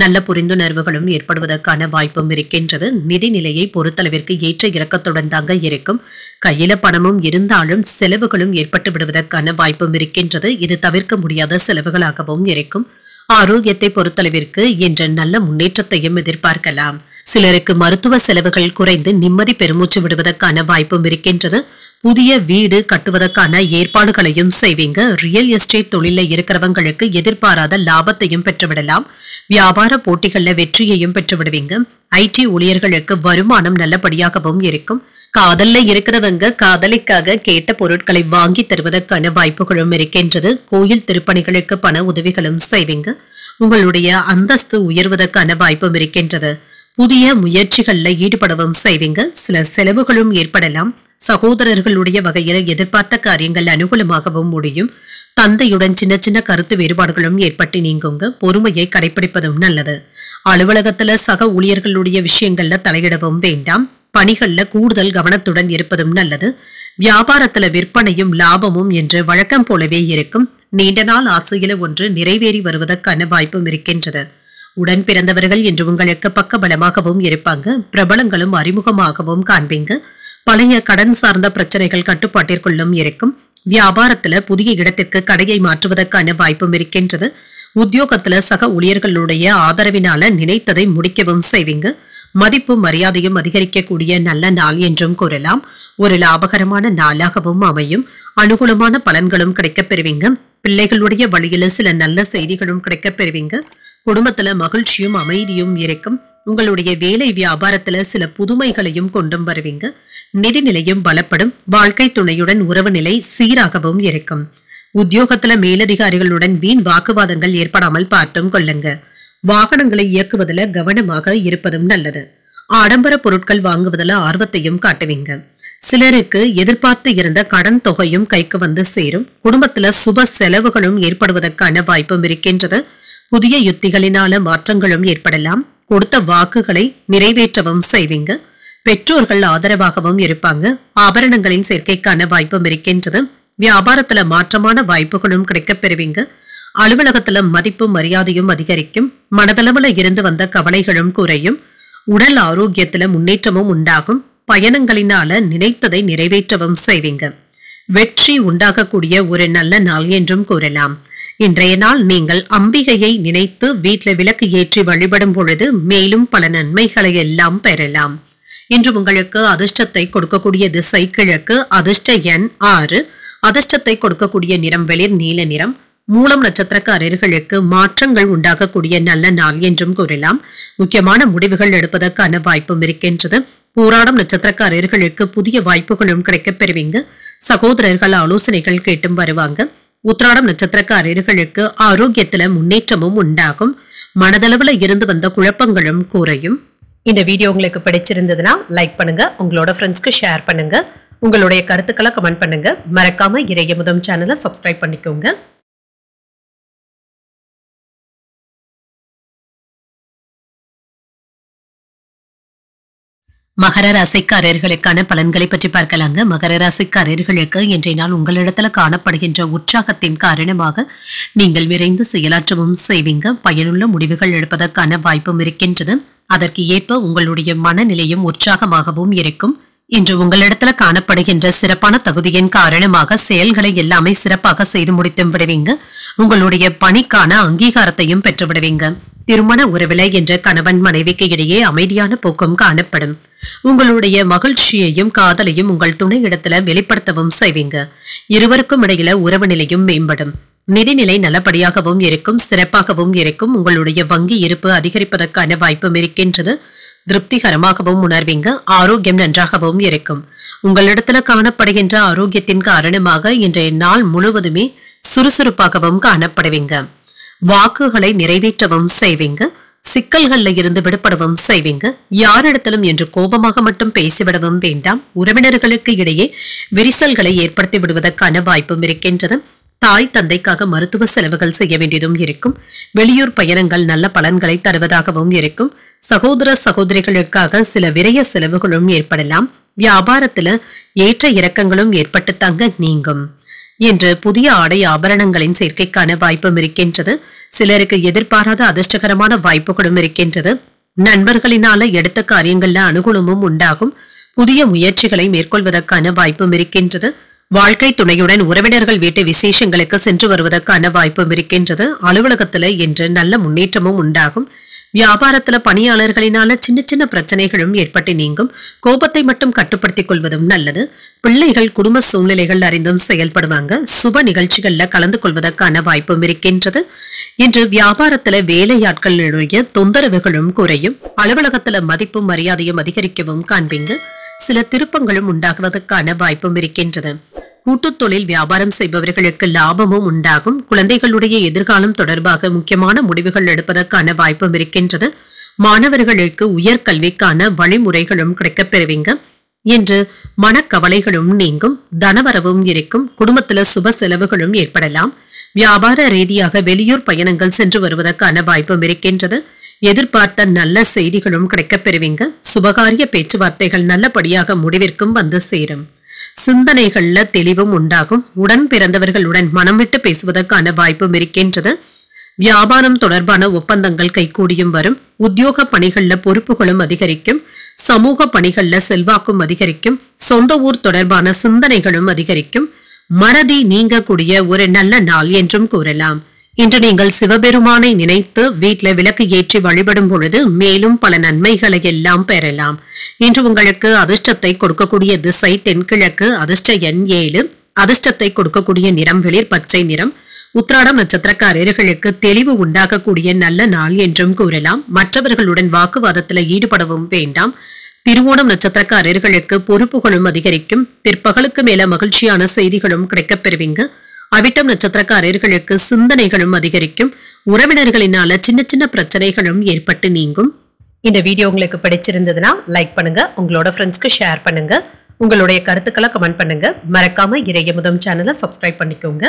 நல்ல புரிந்துணர்வுகளும் ஏற்படுவதற்கான வாய்ப்பும் இருக்கின்றது. நிதி நிலையை பொறுத்தளவிற்கு ஏற்ற இறக்கத்துடன் தாங்க இருக்கும். கையில பணமும் இருந்தாலும் செலவுகளும் ஏற்பட்டு விடுவதற்கான வாய்ப்பும் இருக்கின்றது. இது தவிர்க்க முடியாத செலவுகளாகவும் இருக்கும். ஆரோக்கியத்தை பொறுத்தளவிற்கு என்ற நல்ல முன்னேற்றத்தையும் எதிர்பார்க்கலாம். சிலருக்கு மருத்துவ செலவுகள் குறைந்து நிம்மதி பெருமூச்சு விடுவதற்கான வாய்ப்பும் இருக்கின்றது. புதிய வீடு கட்டுவதற்கான ஏற்பாடுகளையும் செய்வீங்க. ரியல் எஸ்டேட் தொழில இருக்கிறவங்களுக்கு எதிர்பாராத லாபத்தையும் பெற்றுவிடலாம். வியாபார போட்டிகள்ல வெற்றியையும் பெற்று விடுவீங்க. ஐடி ஊழியர்களுக்கு வருமானம் நல்லபடியாகவும் இருக்கும். காதல்ல இருக்கிறவங்க காதலிக்காக கேட்ட பொருட்களை வாங்கி தருவதற்கான வாய்ப்புகளும் இருக்கின்றது. கோயில் திருப்பணிகளுக்கு பண உதவிகளும் செய்வீங்க. உங்களுடைய அந்தஸ்து உயர்வதற்கான வாய்ப்பும் இருக்கின்றது. புதிய முயற்சிகள்ல ஈடுபடவும் செய்வீங்க. சில செலவுகளும் ஏற்படலாம். சகோதரர்களுடைய வகையில எதிர்பார்த்த காரியங்கள் அனுகூலமாகவும் முடியும். தந்தையுடன் சின்ன சின்ன கருத்து வேறுபாடுகளும் ஏற்பட்டு நீங்குங்க. பொறுமையை கடைபிடிப்பதும் நல்லது. அலுவலகத்துல சக ஊழியர்களுடைய விஷயங்கள்ல தலையிடவும் வேண்டாம். பணிகள்ல கூடுதல் கவனத்துடன் இருப்பதும் நல்லது. வியாபாரத்துல விற்பனையும் லாபமும் என்று வழக்கம் போலவே இருக்கும். நீண்ட நாள் ஆசையில ஒன்று நிறைவேறி வருவதற்கான வாய்ப்பும் இருக்கின்றது. உடன் பிறந்தவர்கள் என்று உங்களுக்கு பக்கபலமாகவும் இருப்பாங்க. பிரபலங்களும் அறிமுகமாகவும் காண்பீங்க. பழைய கடன் சார்ந்த பிரச்சனைகள் கட்டுப்பாட்டிற்குள்ளும் இருக்கும். வியாபாரத்துல புதிய இடத்திற்கு கடையை மாற்றுவதற்கான வாய்ப்பும் இருக்கின்றது. உத்தியோகத்துல சக ஊழியர்களுடைய ஆதரவினால நினைத்ததை முடிக்கவும் செய்வீங்க. மதிப்பு மரியாதையும் அதிகரிக்கக்கூடிய நல்ல நாள் என்றும் கூறலாம். ஒரு லாபகரமான நாளாகவும் அமையும். அனுகூலமான பலன்களும் கிடைக்கப் பெறுவீங்க. பிள்ளைகளுடைய வழியில சில நல்ல செய்திகளும் கிடைக்கப் பெறுவீங்க. குடும்பத்துல மகிழ்ச்சியும் அமைதியும் இருக்கும். உங்களுடைய வேலை வியாபாரத்துல சில புதுமைகளையும் கொண்டும் வருவீங்க. நிதிநிலையும் பலப்படும். வாழ்க்கை துணையுடன் உறவு நிலை சீராகவும் இருக்கும். உத்தியோகத்துல மேலதிகாரிகளுடன் வீண் வாக்குவாதங்கள் ஏற்படாமல் பார்த்தும் கொள்ளுங்க. வாகனங்களை இயக்குவதில் கவனமாக இருப்பதும் நல்லது. ஆடம்பர பொருட்கள் வாங்குவதில் ஆர்வத்தையும் காட்டுவீங்க. சிலருக்கு எதிர்பார்த்து இருந்த கடன் தொகையும் கைக்கு வந்து சேரும். குடும்பத்துல சுப செலவுகளும் ஏற்படுவதற்கான வாய்ப்பும் இருக்கின்றது. புதிய யுத்திகளினால மாற்றங்களும் ஏற்படலாம். கொடுத்த வாக்குகளை நிறைவேற்றவும் செய்வீங்க. பெற்றோர்கள் ஆதரவாகவும் இருப்பாங்க. ஆபரணங்களின் சேர்க்கைக்கான வாய்ப்பும் இருக்கின்றது. வியாபாரத்துல மாற்றமான வாய்ப்புகளும் கிடைக்கப் பெறுவீங்க. அலுவலகத்துல மதிப்பும் மரியாதையும் அதிகரிக்கும். மனதளவுல இருந்து வந்த கவலைகளும் குறையும். உடல் ஆரோக்கியத்துல முன்னேற்றமும் உண்டாகும். பயணங்களினால நினைத்ததை நிறைவேற்றவும் செய்வீங்க. வெற்றி உண்டாகக்கூடிய ஒரு நல்ல நாள் என்றும் கூறலாம். இன்றைய நாள் நீங்கள் அம்பிகையை நினைத்து வீட்டுல விளக்கு ஏற்றி வழிபடும் பொழுது மேலும் பல நன்மைகளை எல்லாம் பெறலாம். இன்று உங்களுக்கு அதிர்ஷ்டத்தை கொடுக்கக்கூடிய திசை கிழக்கு. அதிர்ஷ்ட எண் 6. அதிர்ஷ்டத்தை கொடுக்கக்கூடிய நிறம் வெளிர் நீல நிறம். மூலம் நட்சத்திரக்காரர்களுக்கு மாற்றங்கள் உண்டாகக்கூடிய நல்ல நாள் என்றும் கூறலாம். முக்கியமான முடிவுகள் எடுப்பதற்கான வாய்ப்பும் இருக்கின்றது. போராடும் நட்சத்திரக்காரர்களுக்கு புதிய வாய்ப்புகளும் கிடைக்கப் பெறுவீங்க. சகோதரர்கள் ஆலோசனைகள் கேட்டும் வருவாங்க. உத்திராடம் நட்சத்திரக்காரர்களுக்கு ஆரோக்கியத்துல முன்னேற்றமும் உண்டாகும். மனதளவுல இருந்து வந்த குழப்பங்களும் குறையும். இந்த வீடியோ உங்களுக்கு பிடிச்சிருந்ததுன்னா லைக் பண்ணுங்க. உங்களோட ஃப்ரெண்ட்ஸ்க்கு ஷேர் பண்ணுங்க. உங்களுடைய கருத்துக்களை கமெண்ட் பண்ணுங்க. மறக்காம இறையமுதம் சேனலை சப்ஸ்கிரைப் பண்ணிக்கோங்க. மகர ராசிக்காரர்களுக்கான பலன்களை பற்றி பார்க்கலாங்க. மகர ராசிக்காரர்களுக்கு இன்றைய நாள் உங்களிடத்துல காணப்படுகின்ற உற்சாகத்தின் காரணமாக நீங்கள் விரைந்து செயலாற்றவும் செய்வீங்க. பயனுள்ள முடிவுகள் எடுப்பதற்கான வாய்ப்பும் இருக்கின்றது. அதற்கு ஏற்ப உங்களுடைய மனநிலையும் உற்சாகமாகவும் இருக்கும். இன்று உங்களிடத்துல காணப்படுகின்ற சிறப்பான தகுதியின் காரணமாக செயல்களை எல்லாமே சிறப்பாக செய்து முடித்து விடுவீங்க. உங்களுடைய பணிக்கான அங்கீகாரத்தையும் பெற்று விடுவீங்க. திருமண உறவிலை என்ற கணவன் மனைவிக்கு இடையே அமைதியான போக்கும் காணப்படும். உங்களுடைய மகிழ்ச்சியையும் காதலையும் உங்கள் துணை இடத்துல வெளிப்படுத்தவும் செய்வீங்க. இருவருக்கும் இடையில உறவு நிலையும் மேம்படும். நிதிநிலை நல்லபடியாகவும் இருக்கும். சிறப்பாகவும் இருக்கும். உங்களுடைய வங்கி இருப்பு அதிகரிப்பதற்கான வாய்ப்பும் இருக்கின்றது. திருப்திகரமாகவும் உணர்வீங்க. ஆரோக்கியம் நன்றாகவும் இருக்கும். உங்களிடத்துல காணப்படுகின்ற ஆரோக்கியத்தின் காரணமாக இன்றைய நாள் முழுவதுமே சுறுசுறுப்பாகவும் காணப்படுவீங்க. வாக்குகளை நிறைவேற்றவும் செய்வீங்க. சிக்கல்கள்ல இருந்து விடுபடவும் செய்வீங்க. யாரிடத்திலும் என்று கோபமாக மட்டும் பேசிவிடவும் வேண்டாம். உறவினர்களுக்கு இடையே விரிசல்களை ஏற்படுத்தி விடுவதற்கான வாய்ப்பும் இருக்கின்றது. தாய் தந்தைக்காக மருத்துவ செலவுகள் செய்ய வேண்டியதும் இருக்கும். வெளியூர் பயணங்கள் நல்ல பலன்களை தருவதாகவும் இருக்கும். சகோதர சகோதரிகளுக்காக சில விரய செலவுகளும் ஏற்படலாம். வியாபாரத்துல ஏற்ற இறக்கங்களும் ஏற்பட்டு தங்க நீங்கும். இன்று புதிய ஆடை ஆபரணங்களின் சேர்க்கைக்கான வாய்ப்பும் இருக்கின்றது. சிலருக்கு எதிர்பாராத அதிர்ஷ்டகரமான வாய்ப்புகளும் இருக்கின்றது. நண்பர்களினால எடுத்த காரியங்கள்ல அனுகூலமும் உண்டாகும். புதிய முயற்சிகளை மேற்கொள்வதற்கான வாய்ப்பும் இருக்கின்றது. வாழ்க்கை துணையுடன் உறவினர்கள் வீட்டு விசேஷங்களுக்கு சென்று வருவதற்கான வாய்ப்பும் இருக்கின்றது. அலுவலகத்துல இன்று நல்ல முன்னேற்றமும் உண்டாகும். வியாபாரத்துல பணியாளர்களினால சின்ன சின்ன பிரச்சனைகளும் ஏற்பட்டு நீங்கும். கோபத்தை மட்டும் கட்டுப்படுத்திக் கொள்வதும் நல்லது. பிள்ளைகள் குடும்ப சூழ்நிலைகள் அறிந்தும் செயல்படுவாங்க. சுப நிகழ்ச்சிகள்ல கலந்து கொள்வதற்கான வாய்ப்பும் இருக்கின்றது. இன்று வியாபாரத்துல வேலையாட்களுடைய தொந்தரவுகளும் குறையும். அலுவலகத்துல மதிப்பும் மரியாதையும் அதிகரிக்கவும் காண்பீங்க. சில திருப்பங்களும் உண்டாகுவதற்கான வாய்ப்பும் இருக்கின்றது. கூட்டுத் தொழில் வியாபாரம் செய்பவர்களுக்கு லாபமும் உண்டாகும். குழந்தைகளுடைய எதிர்காலம் தொடர்பாக முக்கியமான முடிவுகள் எடுப்பதற்கான வாய்ப்பும் இருக்கின்றது. மாணவர்களுக்கு உயர்கல்விக்கான வழிமுறைகளும் கிடைக்கப் பெறுவீங்க. இன்று மனக்கவலைகளும் நீங்கும். தனவரவும் இருக்கும். குடும்பத்துல சுப செலவுகளும் ஏற்படலாம். வியாபார ரீதியாக வெளியூர் பயணங்கள் சென்று வருவதற்கான வாய்ப்பும் இருக்கின்றது. எதிர்பார்த்த நல்ல செய்திகளும் கிடைக்கப் பெறுவீங்க. சுபகாரிய பேச்சுவார்த்தைகள் நல்லபடியாக முடிவிற்கும் வந்து சேரும். சிந்தனைகள்ல தெளிவும் உண்டாகும். உடன் பிறந்தவர்களுடன் மனம் விட்டு பேசுவதற்கான வாய்ப்பும் இருக்கின்றது. வியாபாரம் தொடர்பான ஒப்பந்தங்கள் கைகூடியும் வரும். உத்தியோக பணிகள்ல பொறுப்புகளும் அதிகரிக்கும். சமூக பணிகள்ல செல்வாக்கும் அதிகரிக்கும். சொந்த ஊர் தொடர்பான சிந்தனைகளும் அதிகரிக்கும். மறதி நீங்கக்கூடிய ஒரு நல்ல நாள் என்றும் கூறலாம். இன்று நீங்கள் சிவபெருமானை நினைத்து வீட்டில விளக்கு ஏற்றி வழிபடும் பொழுது மேலும் பல நன்மைகளை எல்லாம் பெறலாம். இன்று உங்களுக்கு அதிர்ஷ்டத்தை கொடுக்கக்கூடிய திசை தென்கிழக்கு. அதிர்ஷ்ட எண் 7. அதிர்ஷ்டத்தை கொடுக்கக்கூடிய நிறம் வெளிர் பச்சை நிறம். உத்திராடம் நட்சத்திரக்காரர்களுக்கு தெளிவு உண்டாகக்கூடிய நல்ல நாள் என்றும் கூறலாம். மற்றவர்களுடன் வாக்குவாதத்துல ஈடுபடவும் வேண்டாம். திருவோணம் நட்சத்திரக்காரர்களுக்கு பொறுப்புகளும் அதிகரிக்கும். பிற்பகலுக்கு மேல மகிழ்ச்சியான செய்திகளும் கிடைக்கப் பெறுவீங்க. அவிட்டம் நட்சத்திரக்காரர்களுக்கு சிந்தனைகளும் அதிகரிக்கும். உறவினர்களினால சின்ன சின்ன பிரச்சனைகளும் ஏற்பட்டு நீங்கும். இந்த வீடியோ உங்களுக்கு பிடிச்சிருந்ததுன்னா லைக் பண்ணுங்க. உங்களோட ஃப்ரெண்ட்ஸ்க்கு ஷேர் பண்ணுங்க. உங்களுடைய கருத்துக்களை கமெண்ட் பண்ணுங்க. மறக்காம இறையமுதம் சேனலை சப்ஸ்கிரைப் பண்ணிக்கோங்க.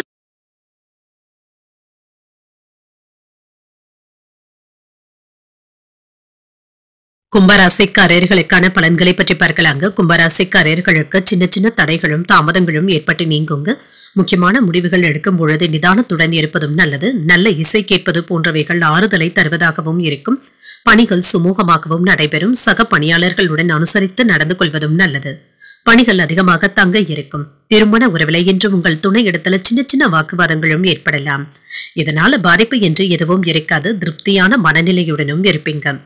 கும்பராசிக்காரர்களுக்கான பலன்களை பற்றி பார்க்கலாங்க. கும்பராசிக்காரர்களுக்கு சின்ன சின்ன தடைகளும் தாமதங்களும் ஏற்பட்டு நீங்குங்க. முக்கியமான முடிவுகள் எடுக்கும் பொழுது நிதானத்துடன் இருப்பதும் நல்லது. நல்ல இசை கேட்பது போன்றவைகள் ஆறுதலை தருவதாகவும் இருக்கும். பணிகள் சுமூகமாகவும் நடைபெறும். சக பணியாளர்களுடன் அனுசரித்து நடந்து கொள்வதும் நல்லது. பணிகள் அதிகமாக தங்க இருக்கும். திருமண உறவிலை என்று உங்கள் துணை இடத்துல சின்ன சின்ன வாக்குவாதங்களும் ஏற்படலாம். இதனால பாதிப்பு என்று எதுவும் இருக்காது. திருப்தியான மனநிலையுடனும் இருப்பீங்க.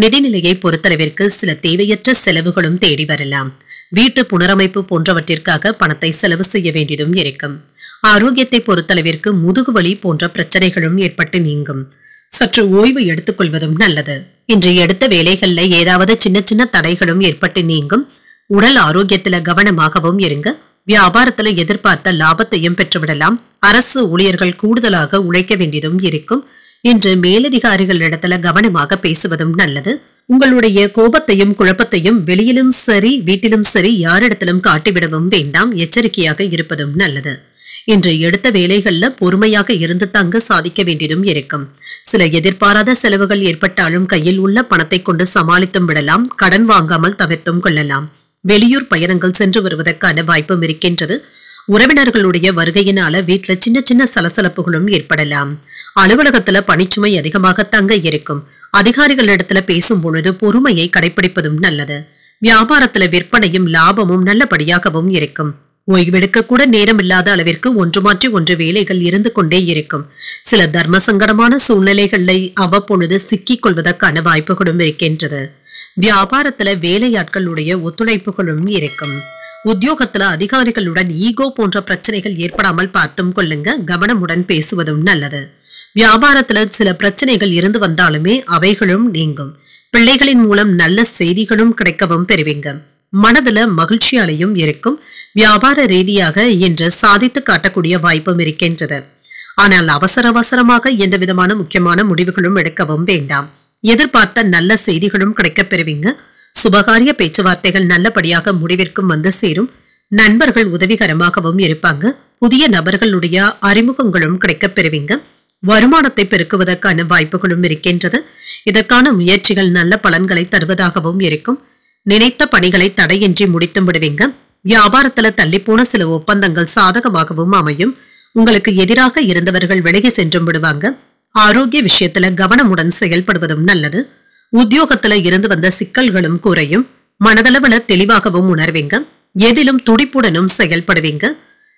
நிதிநிலையை பொறுத்தளவிற்கு சில தேவையற்ற செலவுகளும் தேடி வரலாம். வீட்டு புனரமைப்பு போன்றவற்றிற்காக பணத்தை செலவு செய்ய வேண்டியதும் இருக்கும். ஆரோக்கியத்தை பொறுத்தளவிற்கு முதுகு வலி போன்ற பிரச்சனைகளும் ஏற்பட்டு நீங்கும். சற்று ஓய்வு எடுத்துக் கொள்வதும் நல்லது. இன்று எடுத்த வேலைகள்ல ஏதாவது சின்ன சின்ன தடைகளும் ஏற்பட்டு நீங்கும். உடல் ஆரோக்கியத்துல கவனமாகவும் இருங்க. வியாபாரத்துல எதிர்பார்த்த லாபத்தையும் பெற்றுவிடலாம். அரசு ஊழியர்கள் கூடுதலாக உழைக்க வேண்டியதும் இருக்கும். இன்று மேலதிகாரிகளிடத்துல கவனமாக பேசுவதும் நல்லது. உங்களுடைய கோபத்தையும் குழப்பத்தையும் வெளியிலும் சரி வீட்டிலும் சரி யாரிடத்திலும் காட்டிவிடவும் வேண்டாம். எச்சரிக்கையாக இருப்பதும் நல்லது. இன்று எடுத்த வேலைகள்ல பொறுமையாக இருந்து தங்க சாதிக்க வேண்டியதும் இருக்கும். சில எதிர்பாராத செலவுகள் ஏற்பட்டாலும் கையில் உள்ள பணத்தை கொண்டு சமாளித்தும் விடலாம். கடன் வாங்காமல் தவிர்த்தும் கொள்ளலாம். வெளியூர் பயணங்கள் சென்று வருவதற்கான வாய்ப்பும் இருக்கின்றது. உறவினர்களுடைய வருகையினால வீட்டுல சின்ன சின்ன சலசலப்புகளும் ஏற்படலாம். அலுவலகத்துல பணிச்சுமை அதிகமாக தங்க இருக்கும். அதிகாரிகளிடத்துல பேசும் பொழுது பொறுமையை கடைபிடிப்பதும் நல்லது. வியாபாரத்துல விற்பனையும் லாபமும் நல்லபடியாகவும் இருக்கும். ஓய்வெடுக்க கூட நேரம் இல்லாத அளவிற்கு ஒன்று மாற்றி ஒன்று வேலைகள் இருந்து கொண்டே இருக்கும். சில தர்ம சங்கடமான சூழ்நிலைகளை அவ்வப்பொழுது சிக்கிக் கொள்வதற்கான வாய்ப்புகளும் இருக்கின்றது. வியாபாரத்துல வேலையாட்களுடைய ஒத்துழைப்புகளும் இருக்கும். உத்தியோகத்துல அதிகாரிகளுடன் ஈகோ போன்ற பிரச்சனைகள் ஏற்படாமல் பார்த்தும் கொள்ளுங்க. கவனமுடன் பேசுவதும் நல்லது. வியாபாரத்துல சில பிரச்சனைகள் இருந்து வந்தாலுமே அவைகளும் நீங்கும். பிள்ளைகளின் மூலம் நல்ல செய்திகளும் கிடைக்கவும் பெறுவீங்க. மனதுல மகிழ்ச்சியாலையும் இருக்கும். வியாபார ரீதியாக இன்று சாதித்து காட்டக்கூடிய வாய்ப்பும் இருக்கின்றது. ஆனால் அவசர அவசரமாக எந்த விதமான முக்கியமான முடிவுகளும் எடுக்கவும் வேண்டாம். எதிர்பார்த்த நல்ல செய்திகளும் கிடைக்கப் பெறுவீங்க. சுபகாரிய பேச்சுவார்த்தைகள் நல்லபடியாக முடிவிற்கும் வந்து சேரும். நண்பர்கள் உதவிகரமாகவும் இருப்பாங்க. புதிய நபர்களுடைய அறிமுகங்களும் கிடைக்கப் பெறுவீங்க. வருமானத்தை பெருக்குவதற்கான வாய்ப்புகளும் இருக்கின்றது. இதற்கான முயற்சிகள் நல்ல பலன்களை தருவதாகவும் இருக்கும். நினைத்த பணிகளை தடையின்றி முடித்து விடுவீங்க. வியாபாரத்துல தள்ளிப்போன சில ஒப்பந்தங்கள் சாதகமாகவும் அமையும். உங்களுக்கு எதிராக இருந்தவர்கள் விலகி சென்றும் விடுவாங்க. ஆரோக்கிய விஷயத்துல கவனமுடன் செயல்படுவதும் நல்லது. உத்தியோகத்துல இருந்து வந்த சிக்கல்களும் குறையும். மனதளவுல தெளிவாகவும் உணர்வீங்க. எதிலும் துடிப்புடனும் செயல்படுவீங்க.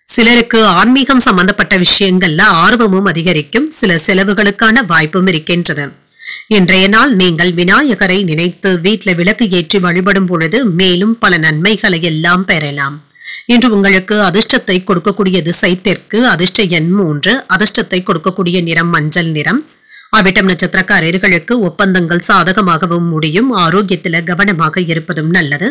சிலருக்கு ஆன்மீகம் சம்பந்தப்பட்ட விஷயங்கள்ல ஆர்வமும் அதிகரிக்கும். சில செலவுகளுக்கான வாய்ப்பும் இருக்கின்றது. இன்றைய நாள் நீங்கள் விநாயகரை நினைத்து வீட்டுல விளக்கு ஏற்றி வழிபடும் பொழுது மேலும் பல நன்மைகளை எல்லாம் பெறலாம். இன்று உங்களுக்கு அதிர்ஷ்டத்தை கொடுக்கக்கூடிய திசை தெற்கு. அதிர்ஷ்ட எண் 3. அதிர்ஷ்டத்தை கொடுக்கக்கூடிய நிறம் மஞ்சள் நிறம். அவிட்டம் நட்சத்திரக்காரர்களுக்கு ஒப்பந்தங்கள் சாதகமாகவும் முடியும். ஆரோக்கியத்தில கவனமாக இருப்பதும் நல்லது.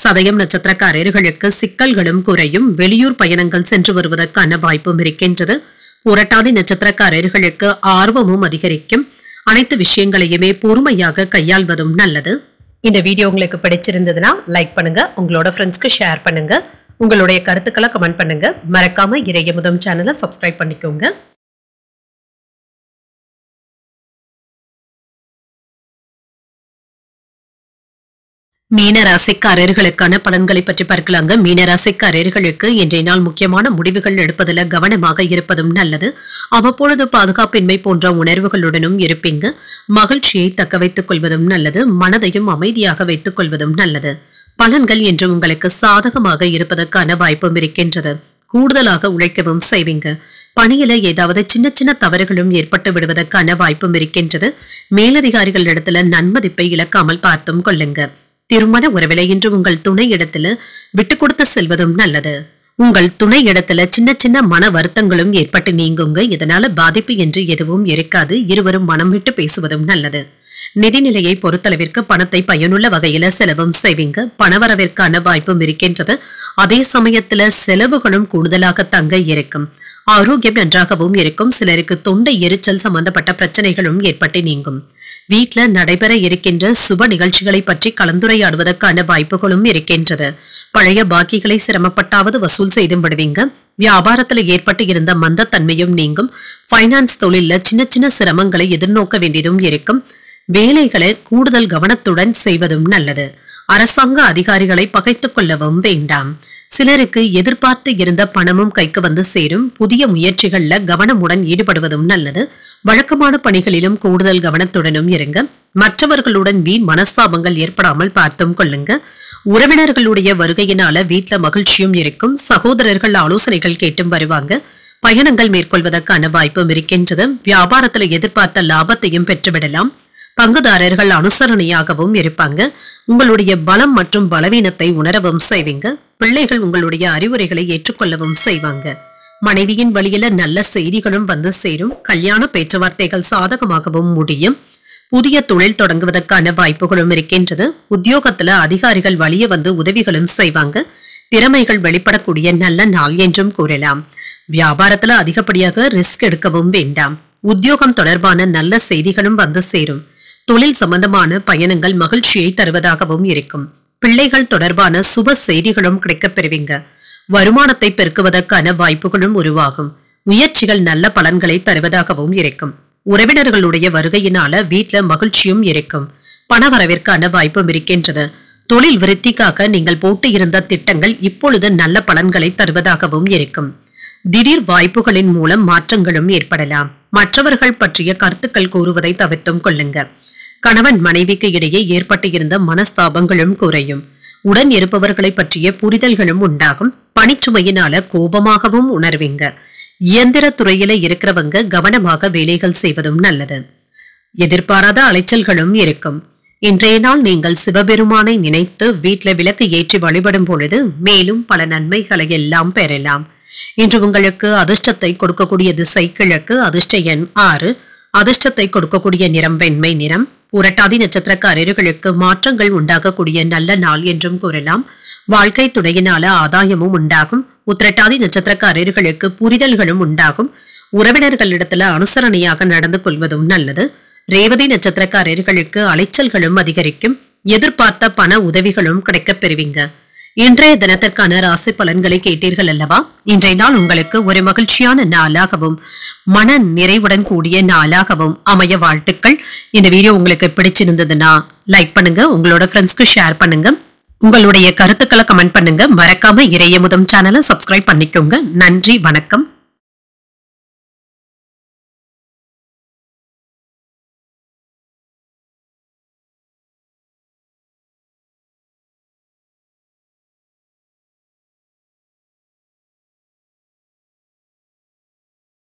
சதயம் நட்சத்திரக்காரர்களுக்கு சிக்கல்களும் குறையும். வெளியூர் பயணங்கள் சென்று வருவதற்கான வாய்ப்பும் இருக்கின்றது. புரட்டாதி நட்சத்திரக்காரர்களுக்கு ஆர்வமும் அதிகரிக்கும். அனைத்து விஷயங்களையுமே பொறுமையாக கையாள்வதும் நல்லது. இந்த வீடியோ உங்களுக்கு பிடிச்சிருந்ததுன்னா லைக் பண்ணுங்க. உங்களோட ஃப்ரெண்ட்ஸ்க்கு ஷேர் பண்ணுங்க. உங்களுடைய கருத்துக்களை கமெண்ட் பண்ணுங்க. மறக்காம இறையமுதம் சேனலை சப்ஸ்கிரைப் பண்ணிக்கோங்க. மீனராசிக்காரர்களுக்கான பலன்களை பற்றி பார்க்கலாங்க. மீனராசிக்காரர்களுக்கு இன்றைய நாள் முக்கியமான முடிவுகள் எடுப்பதில் கவனமாக இருப்பதும் நல்லது. அவ்வப்பொழுது பாதுகாப்பின்மை போன்ற உணர்வுகளுடனும் இருப்பீங்க. மகிழ்ச்சியை தக்க வைத்துக் கொள்வதும் நல்லது. மனதையும் அமைதியாக வைத்துக் கொள்வதும் நல்லது. பலன்கள் என்று உங்களுக்கு சாதகமாக இருப்பதற்கான வாய்ப்பும் இருக்கின்றது. கூடுதலாக உழைக்கவும் செய்வீங்க. பணியில ஏதாவது சின்ன சின்ன தவறுகளும் ஏற்பட்டு விடுவதற்கான வாய்ப்பும் இருக்கின்றது. மேலதிகாரிகள் இடத்துல நன்மதிப்பை இழக்காமல் பார்த்தும் கொள்ளுங்க. திருமண உறவில இன்று உங்கள் துணை இடத்துல விட்டு கொடுத்து செல்வதும் நல்லது. உங்கள் துணை இடத்துல சின்ன சின்ன மன வருத்தங்களும் ஏற்பட்டு நீங்குங்க. இதனால பாதிப்பு என்று எதுவும் இருக்காது. இருவரும் மனம் விட்டு பேசுவதும் நல்லது. நிதிநிலையை பொறுத்தளவிற்கு பணத்தை பயனுள்ள வகையில செலவும் செய்வீங்க. பணவரவிற்கான வாய்ப்பும் இருக்கின்றது. அதே சமயத்துல செலவுகளும் கூடுதலாக தங்க இருக்கும். ஆரோக்கியம் நன்றாகவும் இருக்கும். சிலருக்கு தொண்டை எரிச்சல் சம்பந்தப்பட்ட பிரச்சனைகளும் ஏற்பட்டு நீங்கும். வீட்டுல நடைபெற இருக்கின்ற சுப நிகழ்ச்சிகளை பற்றி கலந்துரையாடுவதற்கான வாய்ப்புகளும் இருக்கின்றது. பழைய பாக்கிகளை சிரமப்பட்டாவது வசூல் செய்து விடுவீங்க. வியாபாரத்துல ஏற்பட்டு இருந்த மந்தத்தன்மையும் நீங்கும். பைனான்ஸ் தொழில சின்ன சின்ன சிரமங்களை எதிர்நோக்க வேண்டியதும் இருக்கும். வேலைகளை கூடுதல் கவனத்துடன் செய்வதும் நல்லது. அரசாங்க அதிகாரிகளை பகைத்துக் கொள்ளவும் வேண்டாம். சிலருக்கு எதிர்பார்த்து இருந்த பணமும் கைக்கு வந்து சேரும். புதிய முயற்சிகள்ல கவனமுடன் ஈடுபடுவதும் நல்லது. வழக்கமான பணிகளிலும் கூடுதல் கவனத்துடனும் இருங்க. மற்றவர்களுடன் வீண் மனஸ்தாபங்கள் ஏற்படாமல் பார்த்தும் கொள்ளுங்க. உறவினர்களுடைய வருகையினால வீட்டுல மகிழ்ச்சியும் இருக்கும். சகோதரர்கள் ஆலோசனைகள் கேட்டும் வருவாங்க. பயணங்கள் மேற்கொள்வதற்கான வாய்ப்பும் இருக்கின்றது. வியாபாரத்துல எதிர்பார்த்த லாபத்தையும் பெற்றுவிடலாம். பங்குதாரர்கள் அனுசரணையாகவும் இருப்பாங்க. உங்களுடைய பலம் மற்றும் பலவீனத்தை உணரவும் செய்வீங்க. பிள்ளைகள் உங்களுடைய அறிவுரைகளை ஏற்றுக்கொள்ளவும் செய்வாங்க. மனைவியின் வழியில நல்ல செய்திகளும் வந்து சேரும். கல்யாண பேச்சுவார்த்தைகள் சாதகமாகவும் முடியும். புதிய தொழில் தொடங்குவதற்கான வாய்ப்புகளும் இருக்கின்றது. உத்தியோகத்துல அதிகாரிகள் வழிய வந்து உதவிகளும் செய்வாங்க. திறமைகள் வெளிப்படக்கூடிய நல்ல நாள் என்றும் கூறலாம். வியாபாரத்துல அதிகப்படியாக ரிஸ்க் எடுக்கவும் வேண்டாம். உத்தியோகம் தொடர்பான நல்ல செய்திகளும் வந்து சேரும். தொழில் சம்பந்தமான பயணங்கள் மகிழ்ச்சியை தருவதாகவும் இருக்கும். பிள்ளைகள் தொடர்பான சுப செய்திகளும் கிடைக்கப் பெறுவீங்க. வருமானத்தை பெருக்குவதற்கான வாய்ப்புகளும் உருவாகும். முயற்சிகள் நல்ல பலன்களை தருவதாகவும் இருக்கும். உறவினர்களுடைய வருகையினால வீட்டுல மகிழ்ச்சியும் இருக்கும். பணவரவிற்கான வாய்ப்பும் இருக்கின்றது. தொழில் விருத்திக்காக நீங்கள் போட்டு இருந்த திட்டங்கள் இப்பொழுது நல்ல பலன்களை தருவதாகவும் இருக்கும். திடீர் வாய்ப்புகளின் மூலம் மாற்றங்களும் ஏற்படலாம். மற்றவர்கள் பற்றிய கருத்துக்கள் கூறுவதை தவிர்த்தும் கொள்ளுங்க. கணவன் மனைவிக்கு இடையே ஏற்பட்டு இருந்த மனஸ்தாபங்களும் குறையும். உடன் இருப்பவர்களை பற்றிய புரிதல்களும் உண்டாகும். பணிச்சுமையினால கோபமாகவும் உணர்வீங்க. இயந்திர துறையில இருக்கிறவங்க கவனமாக வேலைகள் செய்வதும் நல்லது. எதிர்பாராத அலைச்சல்களும் இருக்கும். இன்றைய நாள் நீங்கள் சிவபெருமானை நினைத்து வீட்டுல விளக்கு ஏற்றி வழிபடும் பொழுது மேலும் பல நன்மைகளை எல்லாம் பெறலாம். இன்று உங்களுக்கு அதிர்ஷ்டத்தை கொடுக்கக்கூடிய திசை கிழக்கு. அதிர்ஷ்ட எண் 6. அதிர்ஷ்டத்தை கொடுக்கக்கூடிய நிறம் வெண்மை நிறம். புரட்டாதி நட்சத்திரக்காரர்களுக்கு மாற்றங்கள் உண்டாகக்கூடிய நல்ல நாள் என்றும் கூறலாம். வாழ்க்கை துணையினால ஆதாயமும் உண்டாகும். உத்திரட்டாதி நட்சத்திரக்காரர்களுக்கு புரிதல்களும் உண்டாகும். உறவினர்களிடத்துல அனுசரணையாக நடந்து கொள்வதும் நல்லது. ரேவதி நட்சத்திரக்காரர்களுக்கு அலைச்சல்களும் அதிகரிக்கும். எதிர்பார்த்த பண உதவிகளும் கிடைக்கப் பெறுவீங்க. இன்றைய தினத்திற்கான ராசி பலன்களை கேட்டீர்கள் அல்லவா? இன்றைய நாள் உங்களுக்கு ஒரு மகிழ்ச்சியான நாளாகவும் மன நிறைவுடன் கூடிய நாளாகவும் அமைய வாழ்த்துக்கள். இந்த வீடியோ உங்களுக்கு பிடிச்சிருந்ததுன்னா லைக் பண்ணுங்க, உங்களோட ஃப்ரெண்ட்ஸ்க்கு ஷேர் பண்ணுங்க, உங்களுடைய கருத்துக்களை கமெண்ட் பண்ணுங்க. மறக்காம இறையமுதம் சேனலை சப்ஸ்கிரைப் பண்ணிக்கோங்க. நன்றி, வணக்கம்.